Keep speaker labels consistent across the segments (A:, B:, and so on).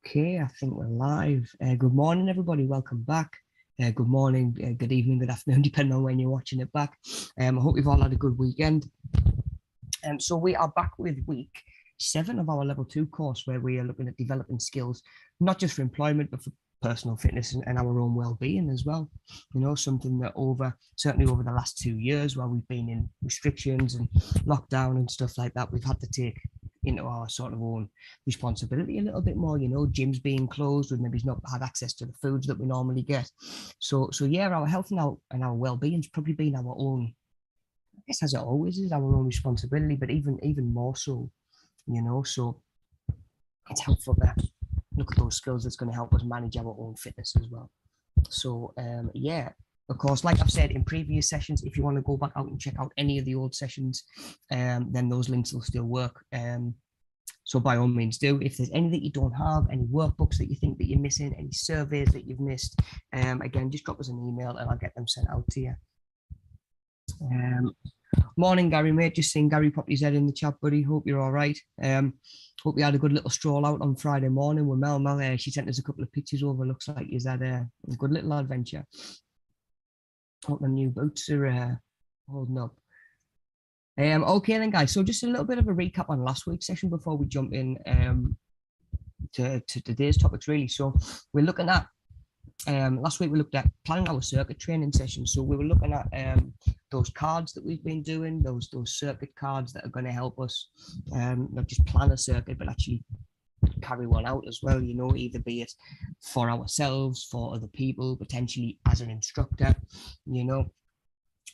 A: Okay, I think we're live. Good morning, everybody. Welcome back. Good morning, good evening, good afternoon, depending on when you're watching it back. I hope you've all had a good weekend. So we are back with week 7 of our level 2 course, where we are looking at developing skills, not just for employment, but for personal fitness and our own well-being as well. You know, something that certainly over the last 2 years, while we've been in restrictions and lockdown and stuff like that, we've had to take into our sort of own responsibility a little bit more. You know, gyms being closed, we've maybe not had access to the foods that we normally get. So yeah, our health and our well-being's probably been our own, I guess, as it always is, our own responsibility, but even more so, you know. So it's helpful to look at those skills that's going to help us manage our own fitness as well. So yeah, of course, like I've said in previous sessions, if you want to go back out and check out any of the old sessions, then those links will still work. So by all means do. If there's any that you don't have, any workbooks that you think that you're missing, any surveys that you've missed, again, just drop us an email and I'll get them sent out to you. Morning, Gary, mate. Just seeing Gary pop his head in the chat, buddy. Hope you're all right. Hope you had a good little stroll out on Friday morning with Mel. Mel, she sent us a couple of pictures over. Looks like he's had a good little adventure. Hope the new boots are holding up. Okay then, guys. So just a little bit of a recap on last week's session before we jump in to today's topics, really. So we're looking at last week we looked at planning our circuit training session. So we were looking at those cards that we've been doing, those circuit cards that are going to help us not just plan a circuit, but actually carry one out as well, you know, either be it for ourselves, for other people, potentially as an instructor, you know.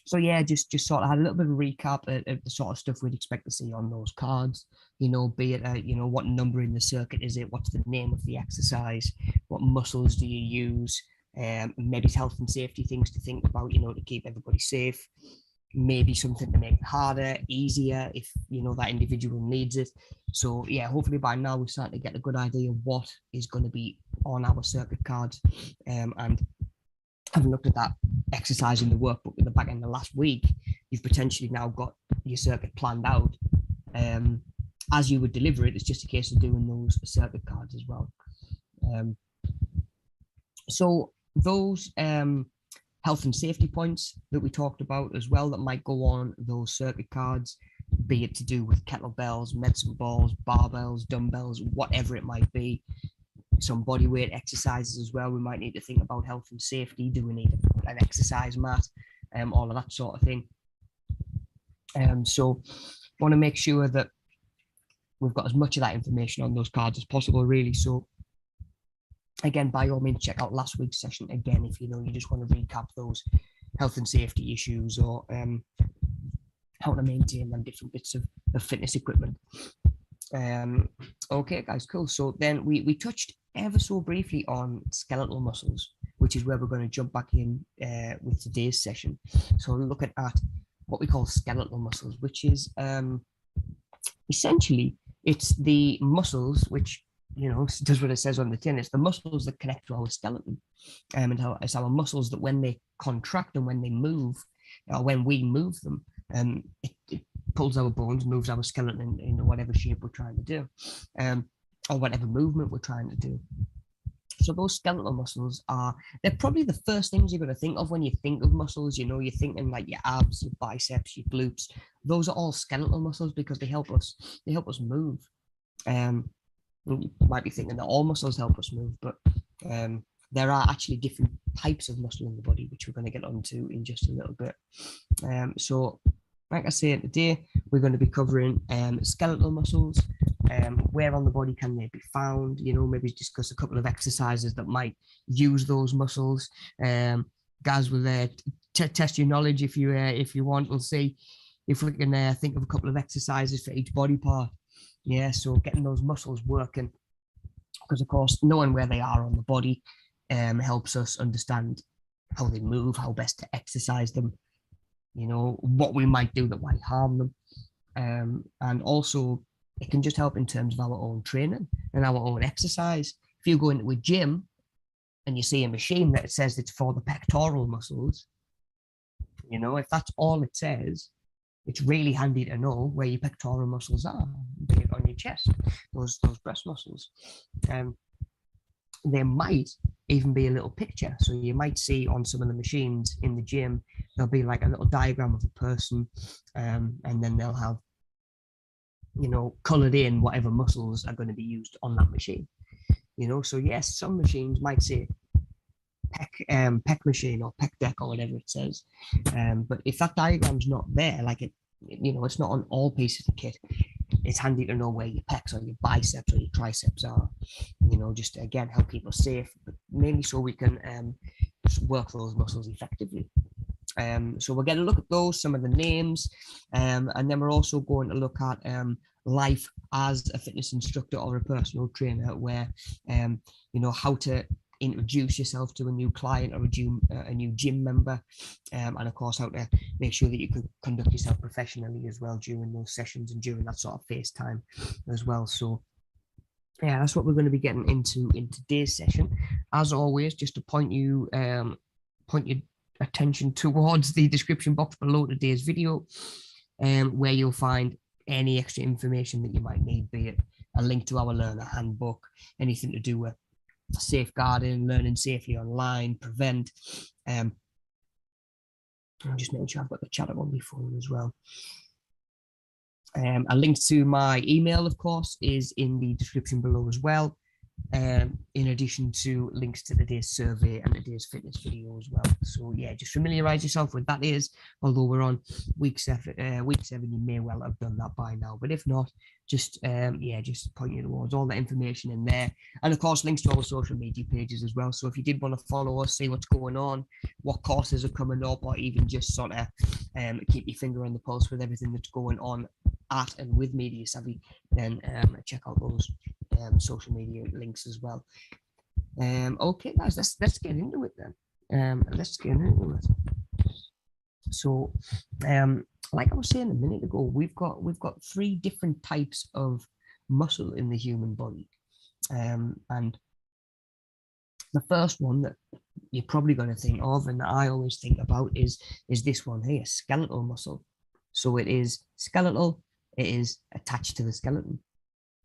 A: So yeah, just sort of had a little bit of a recap of the sort of stuff we'd expect to see on those cards, you know, be it, you know, what number in the circuit is it, what's the name of the exercise, what muscles do you use, maybe health and safety things to think about, you know, to keep everybody safe, maybe something to make it harder, easier, if, you know, that individual needs it. So yeah, hopefully by now we're starting to get a good idea of what is going to be on our circuit cards, and having looked at that exercise in the workbook at the back end of last week, you've potentially now got your circuit planned out. As you would deliver it, it's just a case of doing those circuit cards as well. So those health and safety points that we talked about as well that might go on those circuit cards, be it to do with kettlebells, medicine balls, barbells, dumbbells, whatever it might be. Some body weight exercises as well. We might need to think about health and safety. Do we need an exercise mat? All of that sort of thing. So want to make sure that we've got as much of that information on those cards as possible, really. So again, by all means, check out last week's session again if you know you just want to recap those health and safety issues, or how to maintain them different bits of fitness equipment. Okay, guys, cool. So then we touched ever so briefly on skeletal muscles, which is where we're going to jump back in with today's session. So we're looking at what we call skeletal muscles, which is essentially it's the muscles which, you know, does what it says on the tin. It's the muscles that connect to our skeleton, and it's our muscles that when they contract and when they move, or when we move them, it pulls our bones, moves our skeleton in whatever shape we're trying to do, or whatever movement we're trying to do. So those skeletal muscles they're probably the first things you're going to think of when you think of muscles. You know, you're thinking like your abs, your biceps, your glutes. Those are all skeletal muscles because they help us move. You might be thinking that all muscles help us move, but there are actually different types of muscle in the body, which we're going to get onto in just a little bit. So like I say, today we're going to be covering skeletal muscles. Where on the body can they be found? You know, maybe discuss a couple of exercises that might use those muscles. Guys will test your knowledge if you want. We'll see if we can think of a couple of exercises for each body part. Yeah, so getting those muscles working, because of course knowing where they are on the body helps us understand how they move, how best to exercise them, you know, what we might do that might harm them, and also it can just help in terms of our own training and our own exercise. If you go into a gym and you see a machine that says it's for the pectoral muscles, you know, if that's all it says, it's really handy to know where your pectoral muscles are, be it on your chest, those breast muscles. there might even be a little picture. So you might see on some of the machines in the gym, there'll be like a little diagram of a person, and then they'll have, you know, colored in whatever muscles are going to be used on that machine. You know, so yes, some machines might say pec machine or pec deck or whatever it says. But if that diagram's not there, like it, you know, it's not on all pieces of kit, it's handy to know where your pecs or your biceps or your triceps are, you know, just to, again, help people safe, but mainly so we can work those muscles effectively. So we'll get a look at those, some of the names, and then we're also going to look at life as a fitness instructor or a personal trainer, where, you know, how to introduce yourself to a new client or a new gym member, and of course how to make sure that you can conduct yourself professionally as well during those sessions and during that sort of face time as well. So yeah, that's what we're going to be getting into in today's session. As always, just to point your attention towards the description box below today's video, where you'll find any extra information that you might need, be it a link to our learner handbook, anything to do with safeguarding, learning safely online, prevent. I'm just making sure I've got the chat up on my phone as well. A link to my email, of course, is in the description below as well. In addition to links to today's survey and today's fitness video as well. So yeah, just familiarize yourself with that is, although we're on week 7, you may well have done that by now, but if not, just yeah, just point you towards all the information in there, and of course links to our social media pages as well. So if you did want to follow us, see what's going on, what courses are coming up, or even just sort of keep your finger on the pulse with everything that's going on at and with Media Savvy, then check out those social media links as well. Okay, guys, let's get into it then. Let's get into it. So, like I was saying a minute ago, we've got 3 different types of muscle in the human body, and the first one that you're probably going to think of, and that I always think about, is this one here, skeletal muscle. So it is skeletal. It is attached to the skeleton.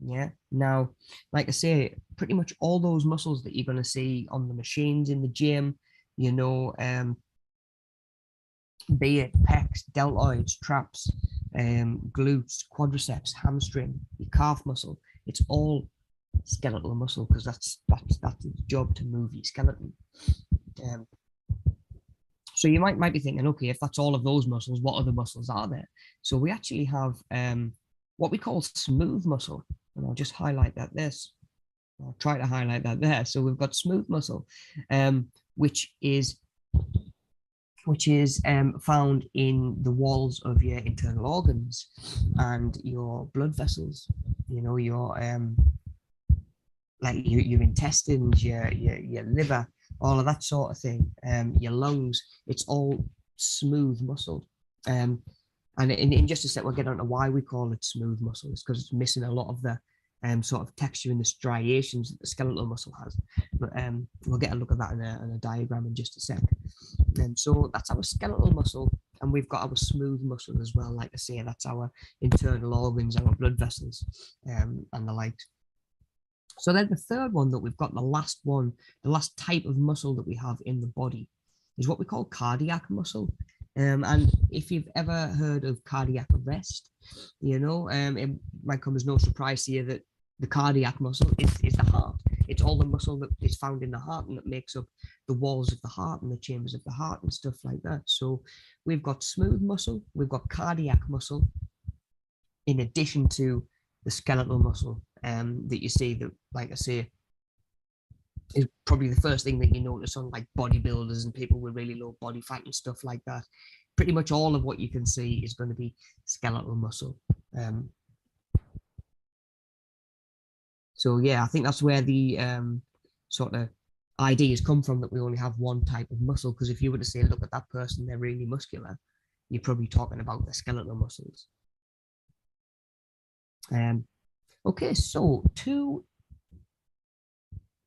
A: Yeah. Now, like I say, pretty much all those muscles that you're going to see on the machines in the gym, you know, be it pecs, deltoids, traps, glutes, quadriceps, hamstring, your calf muscle, it's all skeletal muscle, because that's its job, to move your skeleton. So you might be thinking, okay, if that's all of those muscles, what other muscles are there? So we actually have what we call smooth muscle. And I'll just highlight that I'll try to highlight that there. So we've got smooth muscle, which is found in the walls of your internal organs and your blood vessels. You know, your like your intestines, your liver, all of that sort of thing. Your lungs. It's all smooth muscle. And in just a sec, we'll get on to why we call it smooth muscle. It's because it's missing a lot of the sort of texture and the striations that the skeletal muscle has. But we'll get a look at that in a diagram in just a sec. And so that's our skeletal muscle, and we've got our smooth muscle as well. Like I say, that's our internal organs, our blood vessels, and the likes. So then the third one that we've got, the last type of muscle that we have in the body, is what we call cardiac muscle. And if you've ever heard of cardiac arrest, you know, it might come as no surprise to you that the cardiac muscle is the heart. It's all the muscle that is found in the heart and that makes up the walls of the heart and the chambers of the heart and stuff like that. So we've got smooth muscle, we've got cardiac muscle, in addition to the skeletal muscle that you see, that, like I say, is probably the first thing that you notice on like bodybuilders and people with really low body fat and stuff like that. Pretty much all of what you can see is going to be skeletal muscle. So yeah, I think that's where the sort of ideas come from, that we only have one type of muscle. Because if you were to say, look at that person, they're really muscular, you're probably talking about the skeletal muscles. Okay, so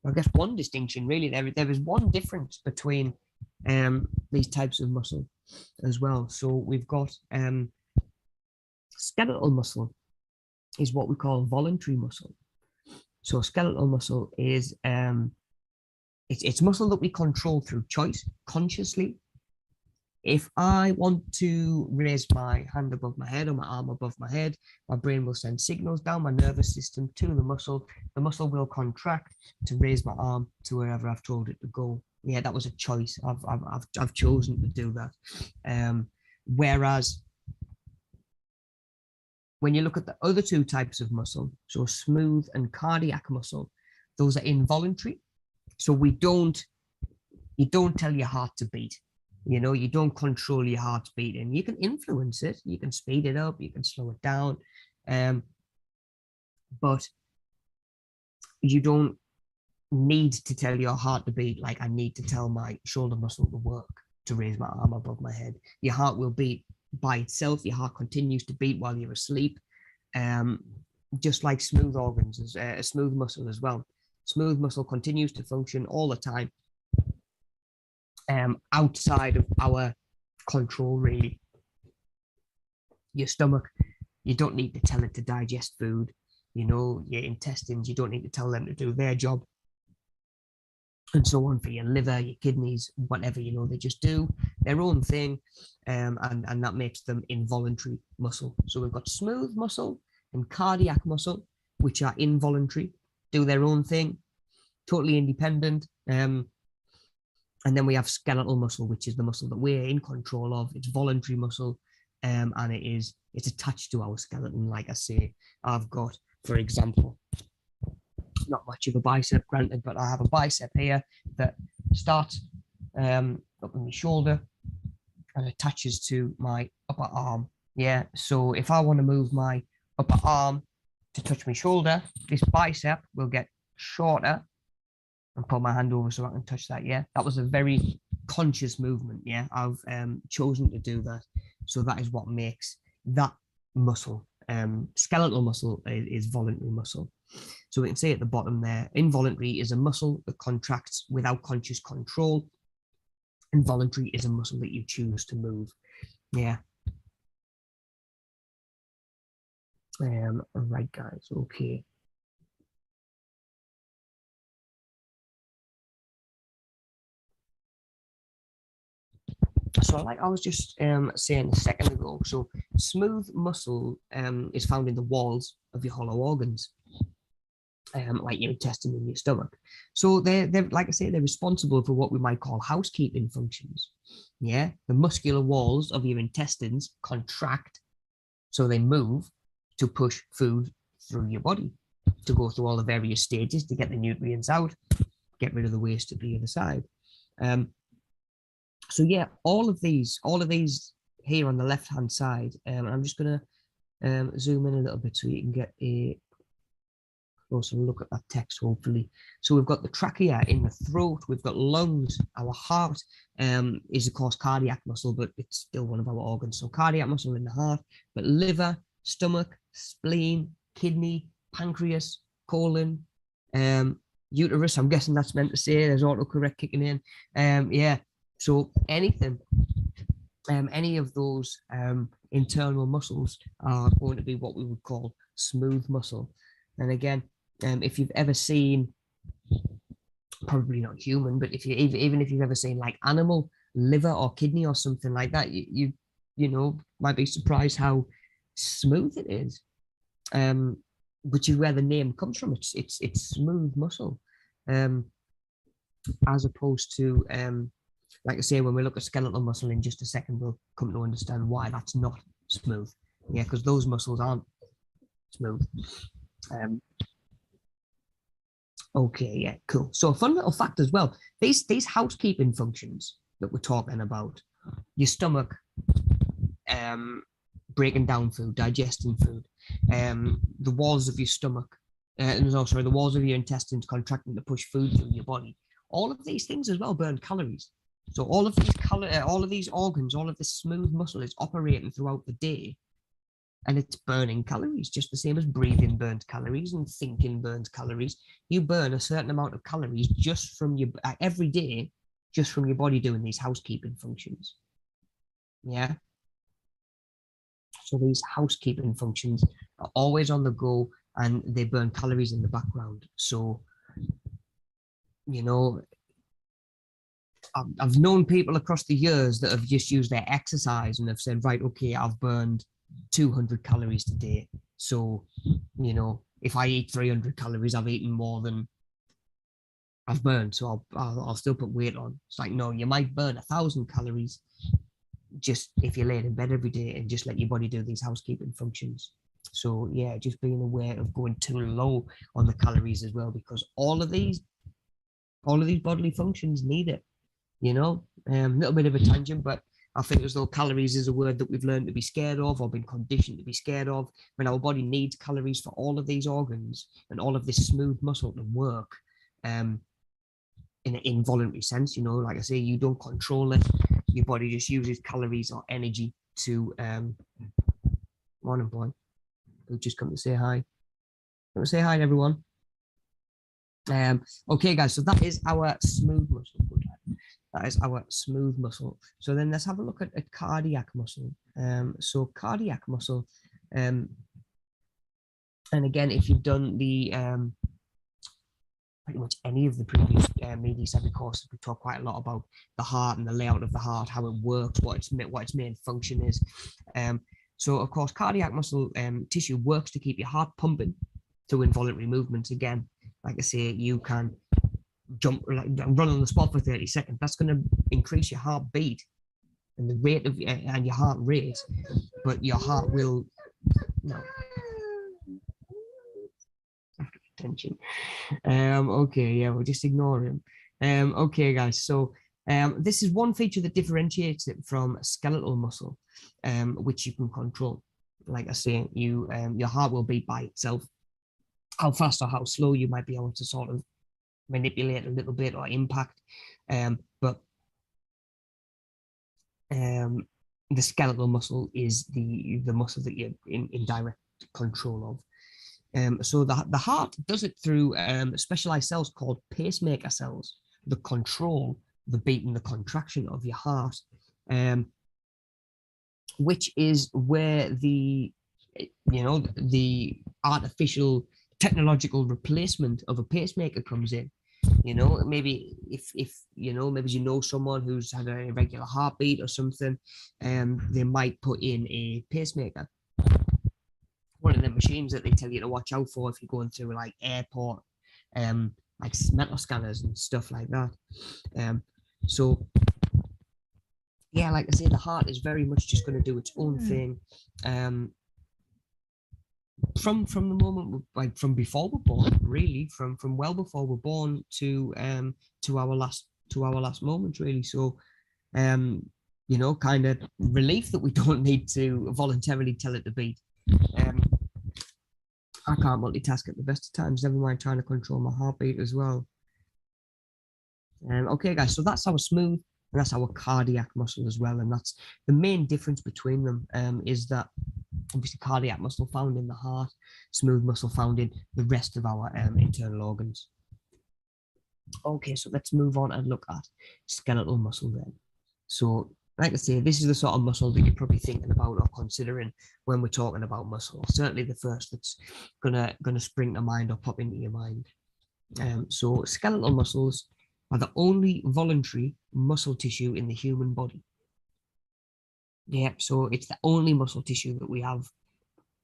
A: I guess one distinction really, there is one difference between these types of muscle as well. So we've got skeletal muscle is what we call voluntary muscle. So skeletal muscle is it's muscle that we control through choice, consciously. If I want to raise my hand above my head or my arm above my head, my brain will send signals down my nervous system to the muscle. The muscle will contract to raise my arm to wherever I've told it to go. Yeah, that was a choice. I've chosen to do that. Whereas when you look at the other two types of muscle, so smooth and cardiac muscle, those are involuntary. So you don't tell your heart to beat. You don't control your heart's beating. You can influence it. You can speed it up. You can slow it down. But you don't need to tell your heart to beat like I need to tell my shoulder muscle to work to raise my arm above my head. Your heart will beat by itself. Your heart continues to beat while you're asleep. Just like smooth organs, a smooth muscle as well. Smooth muscle continues to function all the time. Outside of our control, really. Your stomach, you don't need to tell it to digest food. Your intestines, you don't need to tell them to do their job. And so on for your liver, your kidneys, whatever, they just do their own thing. And that makes them involuntary muscle. So we've got smooth muscle and cardiac muscle, which are involuntary, do their own thing, totally independent. And then we have skeletal muscle, which is the muscle that we're in control of. It's voluntary muscle, and it's attached to our skeleton. Like I say, I've got, for example, not much of a bicep, granted, but I have a bicep here that starts up in my shoulder and attaches to my upper arm. Yeah, so if I want to move my upper arm to touch my shoulder, this bicep will get shorter and put my hand over so I can touch that. Yeah, that was a very conscious movement. Yeah, I've chosen to do that. So that is what makes that muscle. Skeletal muscle is voluntary muscle. So we can say at the bottom there, involuntary is a muscle that contracts without conscious control. Involuntary is a muscle that you choose to move. Yeah. Right, guys. Okay. So like I was just saying a second ago, so smooth muscle is found in the walls of your hollow organs, like your intestine and your stomach. So they're like I say, they're responsible for what we might call housekeeping functions. Yeah, the muscular walls of your intestines contract, so they move to push food through your body, to go through all the various stages to get the nutrients out, get rid of the waste at the other side. So yeah, all of these here on the left hand side, and I'm just gonna zoom in a little bit so you can get a closer look at that text, hopefully. So we've got the trachea in the throat, we've got lungs, our heart is of course cardiac muscle, but it's still one of our organs. So cardiac muscle in the heart, but liver, stomach, spleen, kidney, pancreas, colon, uterus. I'm guessing that's meant to say there's autocorrect kicking in. Yeah. So anything, any of those internal muscles are going to be what we would call smooth muscle. And again, if you've ever seen, probably not human, but even if you've ever seen like animal liver or kidney or something like that, you might be surprised how smooth it is. Which is where the name comes from. It's smooth muscle, as opposed to like I say, when we look at skeletal muscle in just a second, we'll come to understand why that's not smooth. Yeah, because those muscles aren't smooth. Okay, yeah, cool. So a fun little fact as well, these housekeeping functions that we're talking about, your stomach breaking down food, digesting food, the walls of your stomach, the walls of your intestines contracting to push food through your body. All of these things as well burn calories. So all of these organs, all of this smooth muscle is operating throughout the day, and it's burning calories, just the same as breathing burns calories and thinking burns calories. You burn a certain amount of calories just from your every day, just from your body doing these housekeeping functions. Yeah. So these housekeeping functions are always on the go, and they burn calories in the background. So, I've known people across the years that have just used their exercise and have said, right, okay, I've burned 200 calories today. So, you know, if I eat 300 calories, I've eaten more than I've burned. So I'll still put weight on. It's like, no, you might burn 1,000 calories just if you lay in bed every day and just let your body do these housekeeping functions. So yeah, just being aware of going too low on the calories as well, because all of these bodily functions need it. You know, a little bit of a tangent, but I think as though calories is a word that we've learned to be scared of or been conditioned to be scared of, when our body needs calories for all of these organs and all of this smooth muscle to work in an involuntary sense. You know, like I say, you don't control it. Your body just uses calories or energy to morning boy, who just come to say hi. Come to say hi to everyone. Okay, guys, so that is our smooth muscle. That is our smooth muscle. So then let's have a look at cardiac muscle. So cardiac muscle, and again, if you've done the pretty much any of the previous media study courses, we talk quite a lot about the heart and the layout of the heart, how it works, what its main function is. So of course, cardiac muscle tissue works to keep your heart pumping through involuntary movements. Again, like I say, you can jump, like, run on the spot for 30 seconds. That's going to increase your heartbeat and the rate of and your heart rate, but your heart will no attention. Okay, yeah, we'll just ignore him. Okay, guys, so this is one feature that differentiates it from skeletal muscle, which you can control. Like I say, you your heart will beat by itself. How fast or how slow you might be able to sort of manipulate a little bit or impact, but the skeletal muscle is the muscle that you're in direct control of. So the heart does it through specialized cells called pacemaker cells that control the beat and the contraction of your heart, which is where the artificial technological replacement of a pacemaker comes in. You know, maybe if maybe someone who's had an irregular heartbeat or something, they might put in a pacemaker, one of the machines that they tell you to watch out for if you're going through like airport, like metal scanners and stuff like that. So yeah, like I say, the heart is very much just going to do its own thing. From the moment, like from before we're born, really, from well before we're born to our last moment, really. So kind of relief that we don't need to voluntarily tell it to beat. I can't multitask at the best of times, never mind trying to control my heartbeat as well. Okay, guys, so that's our smooth and that's our cardiac muscle as well, and that's the main difference between them. Is that obviously cardiac muscle found in the heart, smooth muscle found in the rest of our internal organs. Okay, so let's move on and look at skeletal muscle then. So like I say, this is the sort of muscle that you're probably thinking about or considering when we're talking about muscle. Certainly the first that's gonna spring to mind or pop into your mind. So skeletal muscles are the only voluntary muscle tissue in the human body. Yeah, so it's the only muscle tissue that we have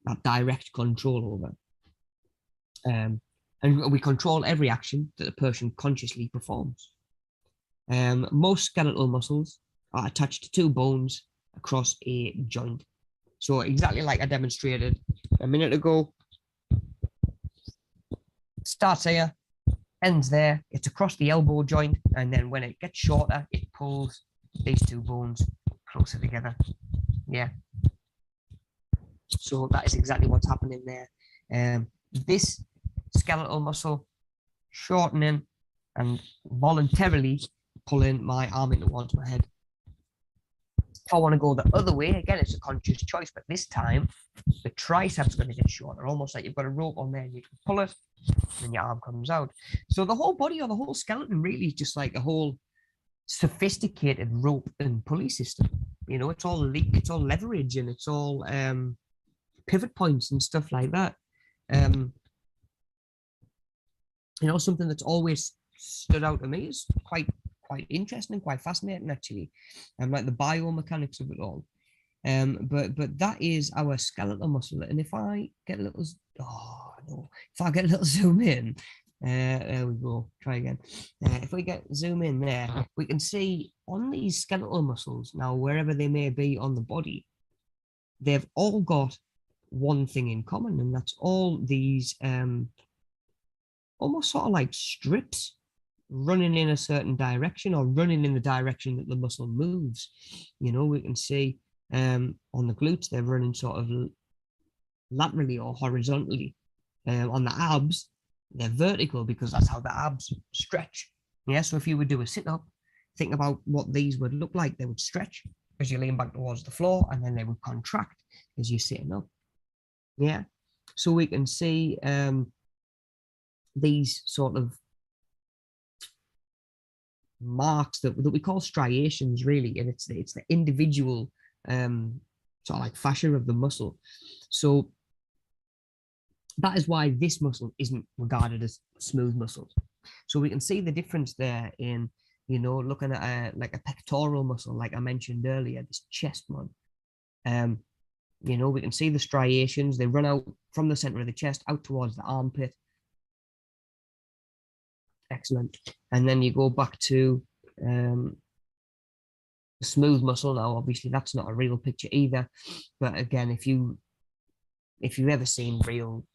A: that direct control over. And we control every action that a person consciously performs. Most skeletal muscles are attached to two bones across a joint. So exactly like I demonstrated a minute ago, starts here, ends there, it's across the elbow joint, and then when it gets shorter, it pulls these two bones closer together. Yeah. So that is exactly what's happening there. This skeletal muscle shortening and voluntarily pulling my arm in towards my head. If I want to go the other way, again, it's a conscious choice, but this time the triceps going to get shorter, almost like you've got a rope on there and you can pull it and your arm comes out. So the whole body or the whole skeleton really is just like a whole sophisticated rope and pulley system. You know, it's all leverage and it's all pivot points and stuff like that. Something that's always stood out to me is quite quite interesting and quite fascinating actually, and like the biomechanics of it all. But that is our skeletal muscle. And if I get a little, oh no, if I get a little zoom in, there we go. Try again. If we get zoom in there, we can see on these skeletal muscles now, wherever they may be on the body, they've all got one thing in common, and that's all these almost sort of like strips running in a certain direction or running in the direction that the muscle moves. You know, we can see on the glutes, they're running sort of laterally or horizontally. On the abs, they're vertical because that's how the abs stretch. Yeah, so if you would do a sit-up, think about what these would look like. They would stretch as you lean back towards the floor, and then they would contract as you're sitting up. Yeah, so we can see these sort of marks that we call striations, really, and it's the individual sort of like fascia of the muscle. So that is why this muscle isn't regarded as smooth muscles. So we can see the difference there in, you know, looking at like a pectoral muscle, like I mentioned earlier, this chest one. You know, we can see the striations. They run out from the center of the chest out towards the armpit. Excellent. And then you go back to the smooth muscle. Now, obviously, that's not a real picture either. But again, if you've ever seen real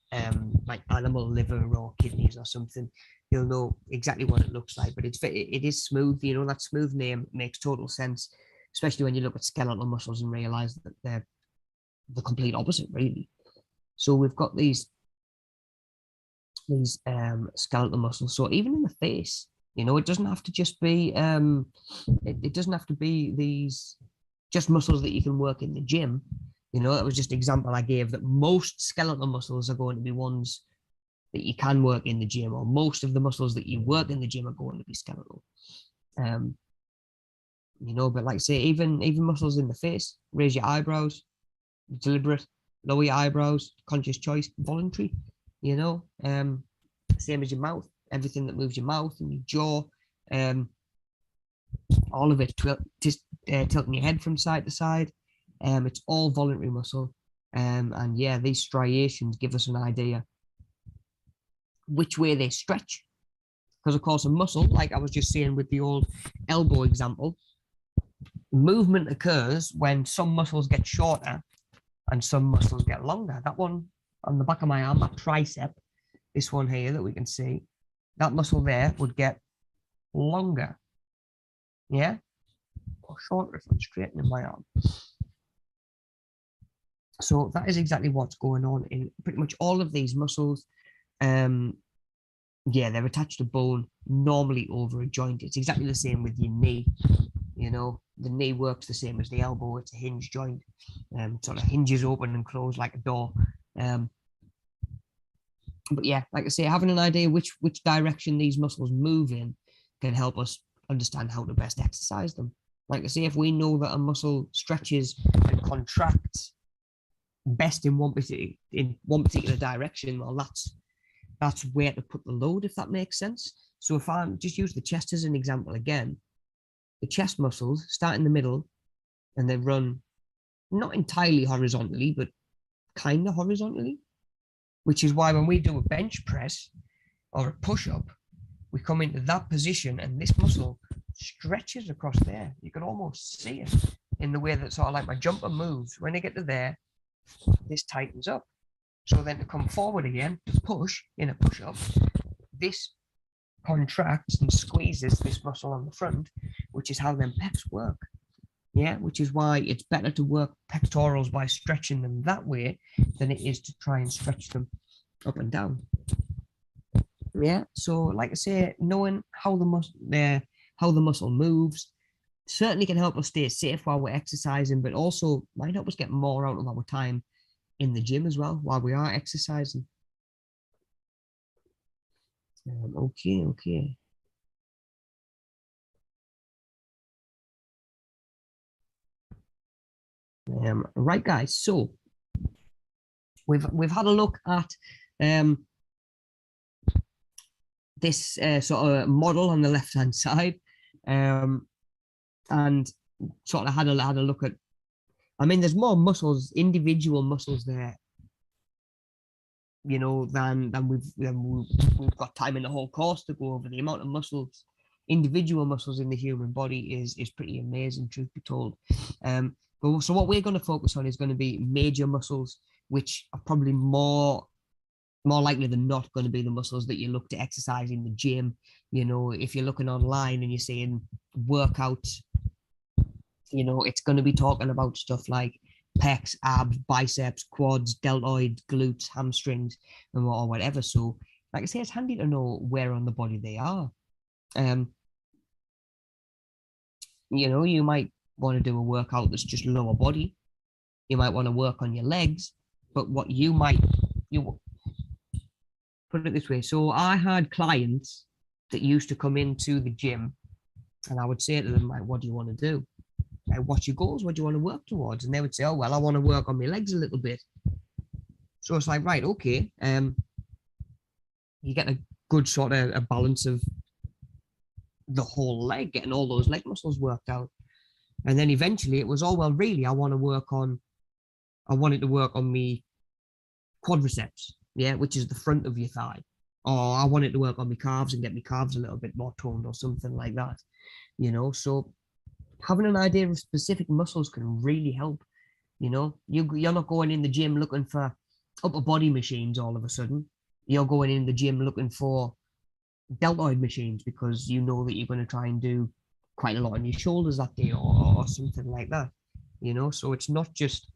A: like animal liver or kidneys or something, you'll know exactly what it looks like. But it is smooth. You know, that smooth name makes total sense, especially when you look at skeletal muscles and realize that they're the complete opposite, really. So we've got these skeletal muscles. So even in the face, you know, it doesn't have to just be it doesn't have to be these just muscles that you can work in the gym. You know, that was just an example I gave, that most skeletal muscles are going to be ones that you can work in the gym, or most of the muscles that you work in the gym are going to be skeletal. You know, but like I say, even muscles in the face, raise your eyebrows, deliberate, lower your eyebrows, conscious choice, voluntary. You know, same as your mouth, everything that moves your mouth and your jaw, all of it, just tilting your head from side to side. It's all voluntary muscle. And yeah, these striations give us an idea which way they stretch. Because of course, a muscle, like I was just saying with the old elbow example, movement occurs when some muscles get shorter and some muscles get longer. That one on the back of my arm, that tricep, this one here that we can see, that muscle there would get longer. Yeah? Or shorter if I'm straightening my arm. So that is exactly what's going on in pretty much all of these muscles. Yeah, they're attached to bone, normally over a joint. It's exactly the same with your knee. You know, the knee works the same as the elbow. It's a hinge joint. It sort of hinges open and close like a door. But yeah, like I say, having an idea which direction these muscles move in can help us understand how to best exercise them. Like I say, if we know that a muscle stretches and contracts best in one particular direction, well, that's where to put the load, if that makes sense. So if I just use the chest as an example again, the chest muscles start in the middle and they run not entirely horizontally, but kind of horizontally, which is why when we do a bench press or a push-up, we come into that position and this muscle stretches across there. You can almost see it in the way that sort of like my jumper moves. When I get to there, this tightens up. So then to come forward again, to push in a push-up, this contracts and squeezes this muscle on the front, which is how them pecs work. Yeah, which is why it's better to work pectorals by stretching them that way than it is to try and stretch them up and down. Yeah, so like I say, knowing how the muscle moves certainly can help us stay safe while we're exercising, but also might help us get more out of our time in the gym as well while we are exercising. Okay. Right, guys. So we've had a look at this sort of model on the left-hand side. And sort of had a look at. I mean, there's more muscles, individual muscles there, than we've got time in the whole course to go over. The amount of muscles, individual muscles in the human body is pretty amazing, truth be told. So what we're going to focus on is going to be major muscles, which are probably more likely than not going to be the muscles that you look to exercise in the gym. If you're looking online and you're saying workout, it's going to be talking about stuff like pecs, abs, biceps, quads, deltoids, glutes, hamstrings, and whatever. So, like I say, it's handy to know where on the body they are. You might want to do a workout that's just lower body. You might want to work on your legs, but what you put it this way. So I had clients that used to come into the gym, and I would say to them, like, what do you want to do? What's your goals? What do you want to work towards? And they would say, oh, well, I want to work on my legs a little bit. So it's like, right, okay. You get a good sort of a balance of the whole leg, getting all those leg muscles worked out. And then eventually it was, oh, well, really, I wanted to work on me quadriceps, which is the front of your thigh. Or I wanted to work on my calves and get my calves a little bit more toned or something like that. So having an idea of specific muscles can really help. You're not going in the gym looking for upper body machines all of a sudden. You're going in the gym looking for deltoid machines because you know that you're going to try and do quite a lot on your shoulders that day or something like that. So it's not just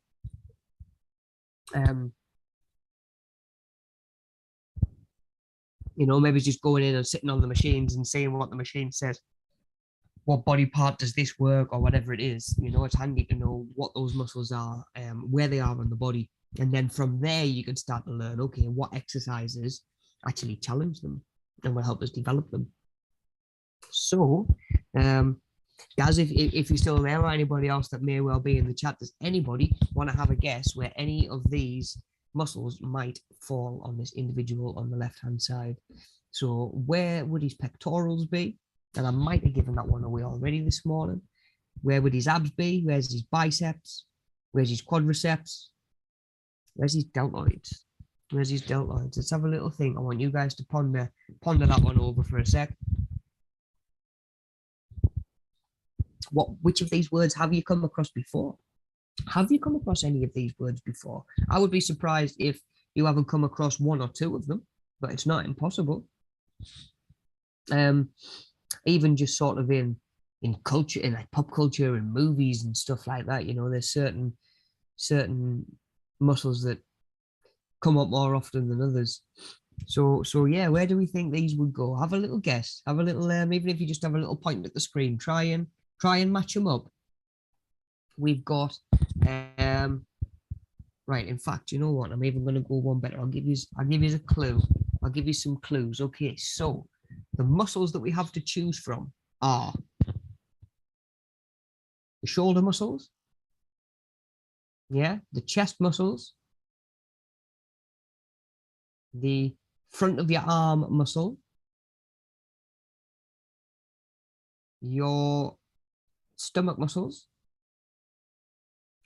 A: maybe just going in and sitting on the machines and seeing what the machine says. What body part does this work or whatever it is? It's handy to know what those muscles are, where they are on the body. And then from there, you can start to learn, okay, what exercises actually challenge them and will help us develop them. So, guys, if you're still there or anybody else that may well be in the chat, does anybody want to have a guess where any of these muscles might fall on this individual on the left-hand side? So where would his pectorals be? And I might have given that one away already this morning. Where would his abs be? Where's his biceps? Where's his quadriceps? Where's his deltoids? Where's his deltoids? Let's have a little think. I want you guys to ponder that one over for a sec. Which of these words have you come across before? Have you come across any of these words before? I would be surprised if you haven't come across one or two of them, but it's not impossible. Even just sort of in culture, in like pop culture and movies and stuff like that, there's certain muscles that come up more often than others. So yeah, where do we think these would go? Have a little guess. Have a little, even if you just have a little point at the screen, try and match them up. We've got, right. In fact, you know what? I'm even going to go one better. I'll give you a clue. I'll give you some clues. Okay, so the muscles that we have to choose from are the shoulder muscles, the chest muscles, the front of your arm muscle, your stomach muscles,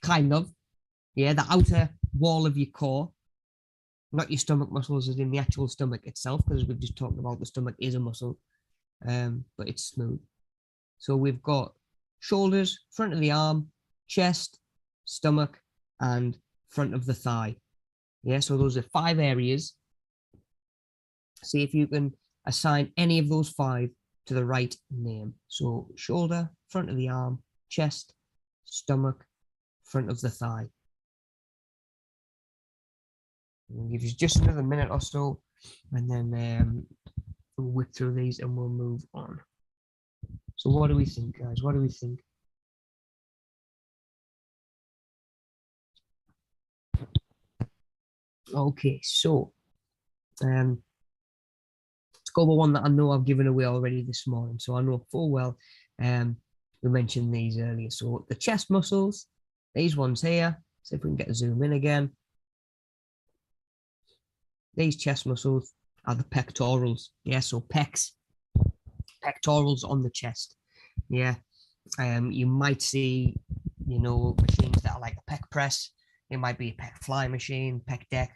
A: kind of, the outer wall of your core, not your stomach muscles as in the actual stomach itself, because we've just talked about the stomach is a muscle, but it's smooth. So we've got shoulders, front of the arm, chest, stomach, and front of the thigh. So those are 5 areas. See if you can assign any of those 5 to the right name. So shoulder, front of the arm, chest, stomach, front of the thigh. I'll give you just another minute or so, and then we'll whip through these and we'll move on. So what do we think, guys? What do we think? Okay, so let's go over one that I know I've given away already this morning. So I know full well we mentioned these earlier. So the chest muscles, these ones here. See if we can get a zoom in again. These chest muscles are the pectorals. So pectorals on the chest. Yeah. You might see, you know, machines that are like a pec press. It might be a pec fly machine, pec deck,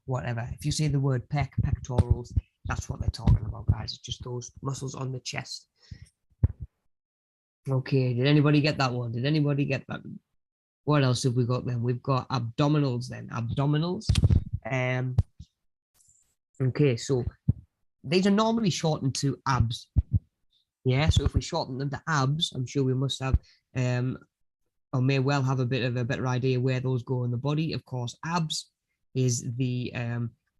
A: whatever. If you see the word pec, pectorals, that's what they're talking about, guys. It's just those muscles on the chest. Okay, did anybody get that one? Did anybody get that? What else have we got then? We've got abdominals then. Abdominals. Okay, so these are normally shortened to abs. Yeah, so if we shorten them to abs, I'm sure we must have or may well have a bit of a better idea where those go in the body. Of course, abs is the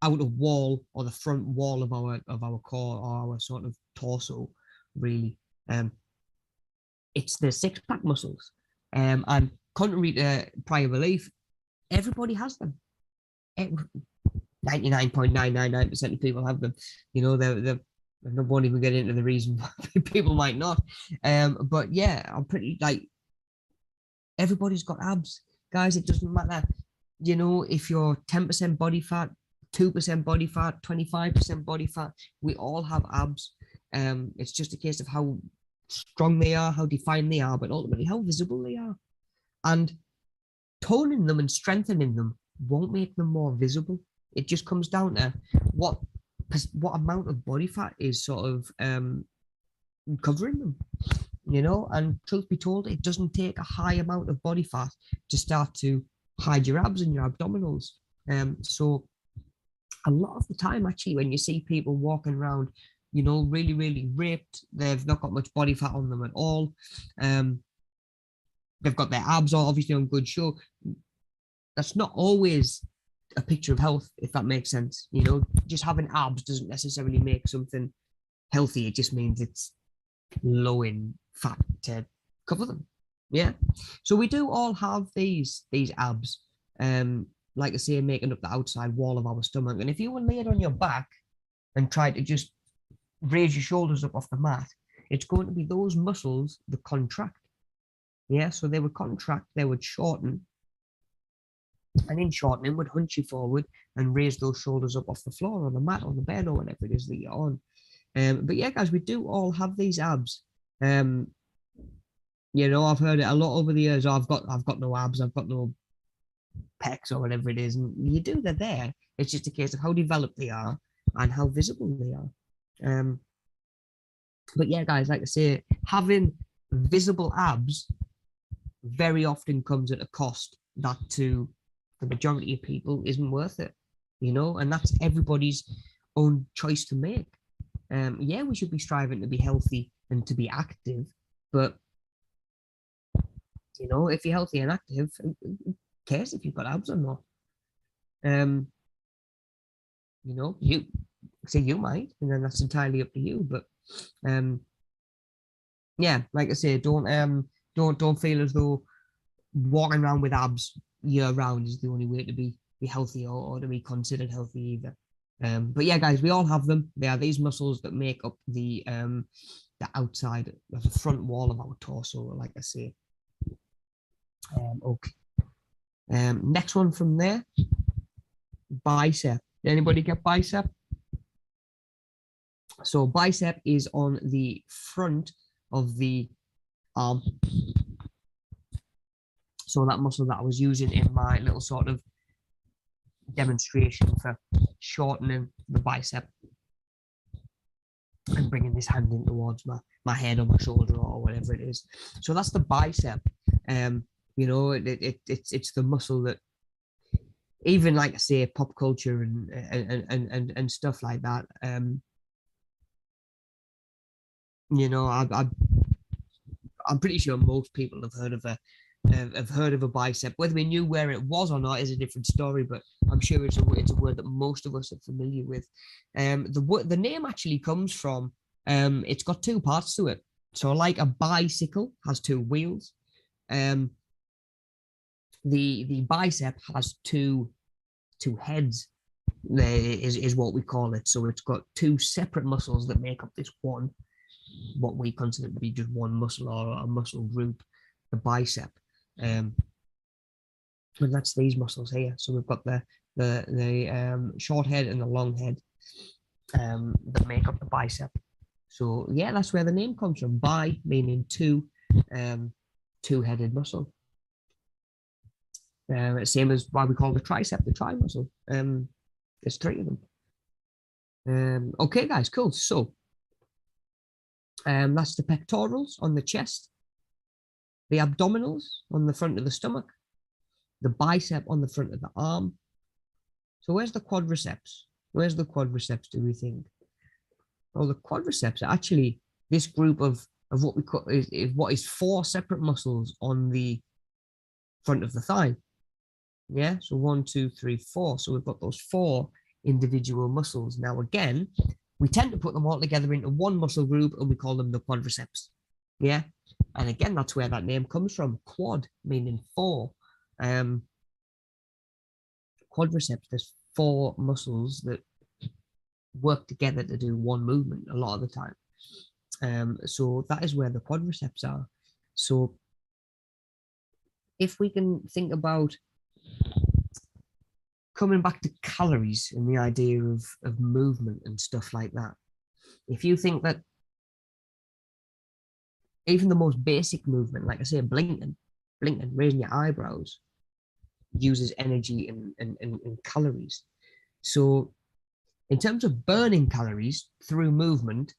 A: outer wall or the front wall of our core or our sort of torso, really. It's the six-pack muscles. And contrary to prior belief, everybody has them. 99.999% of people have them. You know, they're I won't even get into the reason why people might not. But yeah, I'm pretty like everybody's got abs, guys. It doesn't matter. You know, if you're 10% body fat, 2% body fat, 25% body fat, we all have abs. It's just a case of how strong they are, how defined they are, but ultimately how visible they are. And toning them and strengthening them won't make them more visible. It just comes down to what amount of body fat is sort of covering them, you know. And truth be told, it doesn't take a high amount of body fat to start to hide your abs and your abdominals. So a lot of the time, actually, when you see people walking around, you know, really, really ripped, they've not got much body fat on them at all. They've got their abs obviously on good show. That's not always a picture of health, if that makes sense. You know, just having abs doesn't necessarily make something healthy. It just means it's low in fat to cover them. Yeah. So we do all have these abs, like I say, making up the outside wall of our stomach. And if you were laid on your back and tried to just raise your shoulders up off the mat, it's going to be those muscles that contract. Yeah. So they would contract, they would shorten, and in shortening would hunch you forward and raise those shoulders up off the floor or the mat or the bed or whatever it is that you're on. But yeah, guys, we do all have these abs. You know, I've heard it a lot over the years. Oh, I've got no abs, I've got no pecs or whatever it is. And you do, they're there. It's just a case of how developed they are and how visible they are. But yeah, guys, like I say, having visible abs very often comes at a cost that to the majority of people isn't worth it, you know, and that's everybody's own choice to make. Yeah, we should be striving to be healthy and to be active, but you know, if you're healthy and active, who cares if you've got abs or not? You know, you might, and then that's entirely up to you. But yeah, like I say, don't feel as though walking around with abs year round is the only way to be healthy or to be considered healthy either. But yeah, guys, we all have them. They are these muscles that make up the outside of the front wall of our torso, like I say. Okay. Next one from there, bicep. Did anybody get bicep? So bicep is on the front of the arm. So that muscle that I was using in my little sort of demonstration for shortening the bicep and bringing this hand in towards my head or my shoulder or whatever it is. So that's the bicep. You know, it's the muscle that even, like I say, pop culture and stuff like that. You know, I'm pretty sure most people have heard of a bicep. Whether we knew where it was or not is a different story, but I'm sure it's a word that most of us are familiar with. The name actually comes from it's got two parts to it. So like a bicycle has two wheels, the bicep has two heads. Is what we call it. So it's got two separate muscles that make up this one, what we consider to be just one muscle or a muscle group, the bicep. And that's these muscles here. So we've got the short head and the long head that make up the bicep. So yeah, that's where the name comes from. Bi meaning two, two-headed muscle. Same as why we call the tricep the tri muscle. There's three of them. Okay, guys, cool. So that's the pectorals on the chest, the abdominals on the front of the stomach, the bicep on the front of the arm. So where's the quadriceps? Where's the quadriceps, do we think? Well, the quadriceps are actually this group of what we call is four separate muscles on the front of the thigh. Yeah, so 1, 2, 3, 4. So we've got those four individual muscles. Now, again, we tend to put them all together into one muscle group and we call them the quadriceps. Yeah, and again, that's where that name comes from. Quad meaning four. Quadriceps, there's four muscles that work together to do one movement a lot of the time. So that is where the quadriceps are. So if we can think about coming back to calories and the idea of movement and stuff like that, if you think that even the most basic movement, like I say, blinking, raising your eyebrows, uses energy and calories. So in terms of burning calories through movement,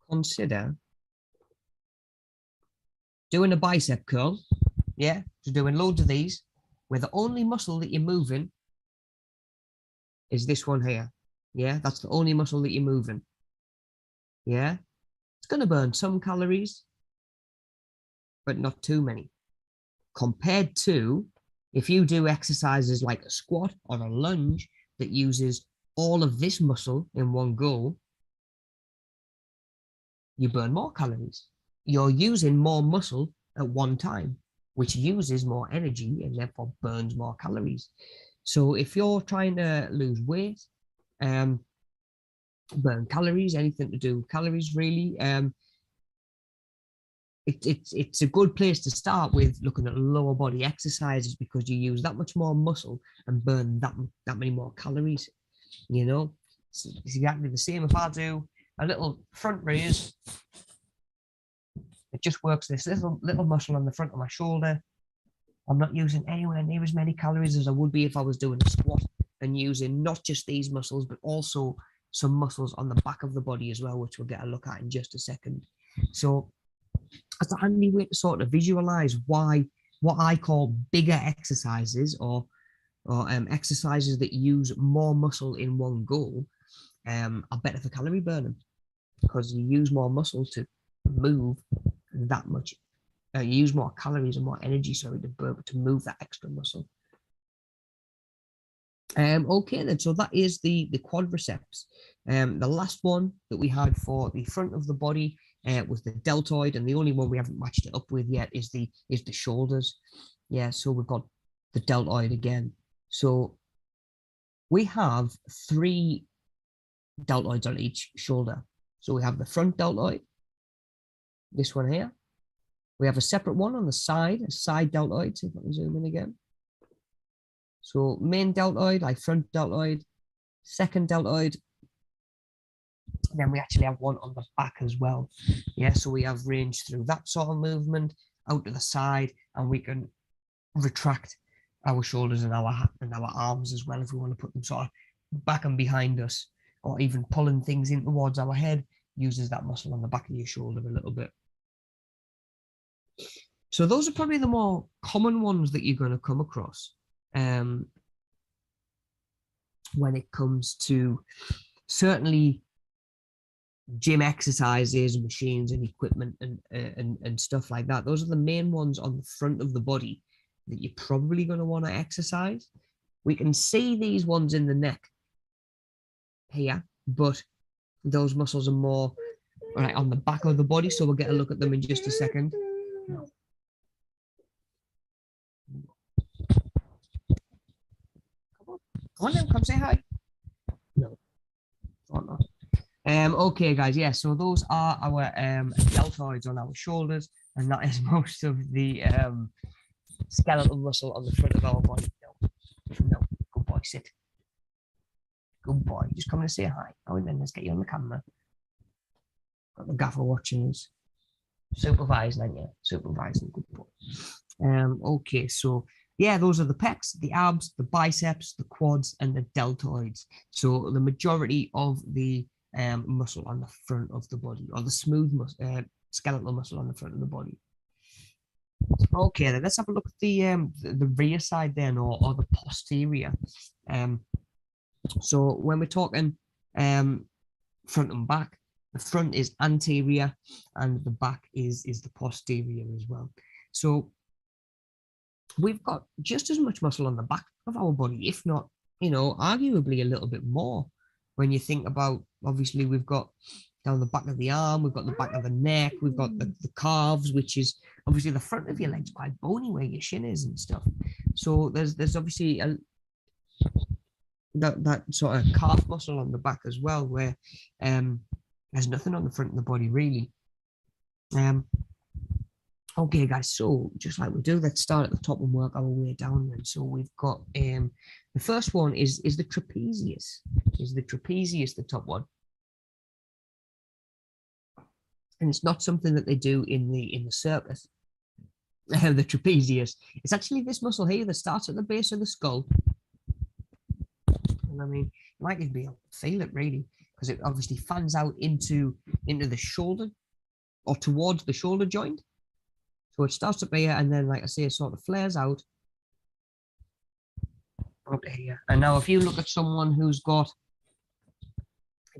A: consider doing a bicep curl. Yeah, so doing loads of these, where the only muscle that you're moving is this one here. Yeah, that's the only muscle that you're moving. Yeah, it's going to burn some calories, but not too many. Compared to if you do exercises like a squat or a lunge that uses all of this muscle in one go, you burn more calories. You're using more muscle at one time, which uses more energy and therefore burns more calories. So if you're trying to lose weight, burn calories, anything to do with calories really, it's a good place to start with looking at lower body exercises, because you use that much more muscle and burn that many more calories. You know, it's exactly the same. If I do a little front raise, it just works this little muscle on the front of my shoulder. I'm not using anywhere near as many calories as I would be if I was doing a squat and using not just these muscles, but also some muscles on the back of the body as well, which we'll get a look at in just a second. So that's a handy way to sort of visualize why what I call bigger exercises or exercises that use more muscle in one go are better for calorie burning, because you use more muscle to move that much. You use more calories and more energy, sorry, to move that extra muscle. Okay then, so that is the quadriceps. The last one that we had for the front of the body was the deltoid, and the only one we haven't matched it up with yet is the shoulders. Yeah, so we've got the deltoid again. So we have 3 deltoids on each shoulder. So we have the front deltoid, this one here. We have a separate one on the side, a side deltoid. See if I can zoom in again. So main deltoid, like front deltoid, second deltoid. And then we actually have one on the back as well. Yeah, so we have range through that sort of movement out to the side, and we can retract our shoulders and our arms as well if we want to put them sort of back and behind us, or even pulling things in towards our head uses that muscle on the back of your shoulder a little bit. So those are probably the more common ones that you're going to come across when it comes to certainly gym exercises, machines and equipment and stuff like that. Those are the main ones on the front of the body that you're probably going to want to exercise. We can see these ones in the neck here, but those muscles are more right on the back of the body, so we'll get a look at them in just a second. Come on now, come say hi. No, not. Okay, guys, yeah, so those are our deltoids on our shoulders, and that is most of the skeletal muscle on the front of our body. No, good boy, sit. Good boy. Just coming to say hi. Oh, and then let's get you on the camera. Got the gaffer watching us. Supervising, aren't you? Supervising. Good boy. Okay, so yeah, those are the pecs, the abs, the biceps, the quads, and the deltoids. So the majority of the muscle on the front of the body, or the smooth skeletal muscle on the front of the body. Okay, then let's have a look at the rear side then, or the posterior. So when we're talking front and back, the front is anterior, and the back is the posterior as well. So we've got just as much muscle on the back of our body, if not, arguably a little bit more. When you think about, obviously, we've got down the back of the arm, we've got the back of the neck, we've got the calves, which is obviously the front of your legs quite bony where your shin is and stuff. So there's obviously that sort of calf muscle on the back as well, where there's nothing on the front of the body really. Okay, guys, so just like we do, let's start at the top and work our way down. And so we've got the first one is the trapezius. Is the trapezius the top one? And it's not something that they do in the circus. The trapezius. It's actually this muscle here that starts at the base of the skull. And I mean, you might even be able to feel it really, because it obviously fans out into the shoulder, or towards the shoulder joint. So it starts up here, and then, like I say, it sort of flares out up here. And now if you look at someone who's got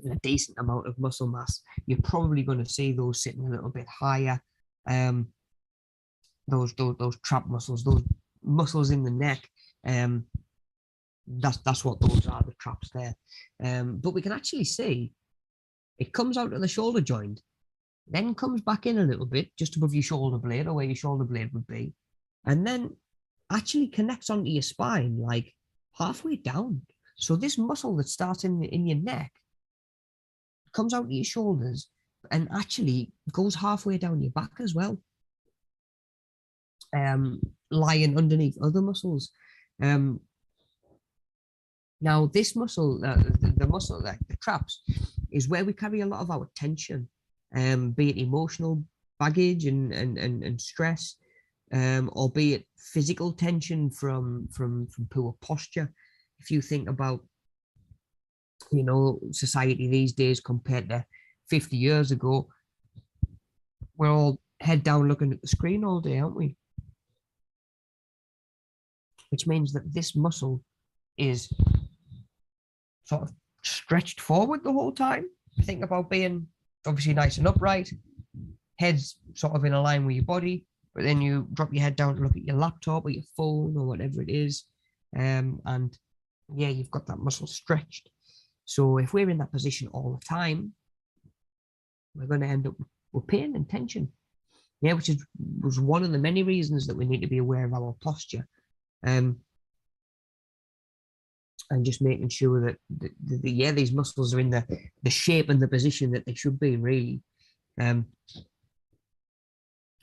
A: a decent amount of muscle mass, you're probably going to see those sitting a little bit higher. Those trap muscles, those muscles in the neck, that's what those are, the traps there. But we can actually see it comes out of the shoulder joint, then comes back in a little bit just above your shoulder blade, or where your shoulder blade would be, and then actually connects onto your spine like halfway down. So this muscle that starts in your neck comes out to your shoulders and actually goes halfway down your back as well, lying underneath other muscles. Now this muscle, the muscle, like the traps, is where we carry a lot of our tension, be it emotional baggage and stress, or be it physical tension from poor posture. If you think about, society these days compared to 50 years ago, we're all head down looking at the screen all day, aren't we? Which means that this muscle is sort of stretched forward the whole time. Think about being obviously nice and upright, head's sort of in a line with your body, but then you drop your head down to look at your laptop or your phone or whatever it is, and yeah, you've got that muscle stretched. So if we're in that position all the time, we're going to end up with pain and tension. Yeah, which was one of the many reasons that we need to be aware of our posture, and just making sure that these muscles are in the shape and the position that they should be really.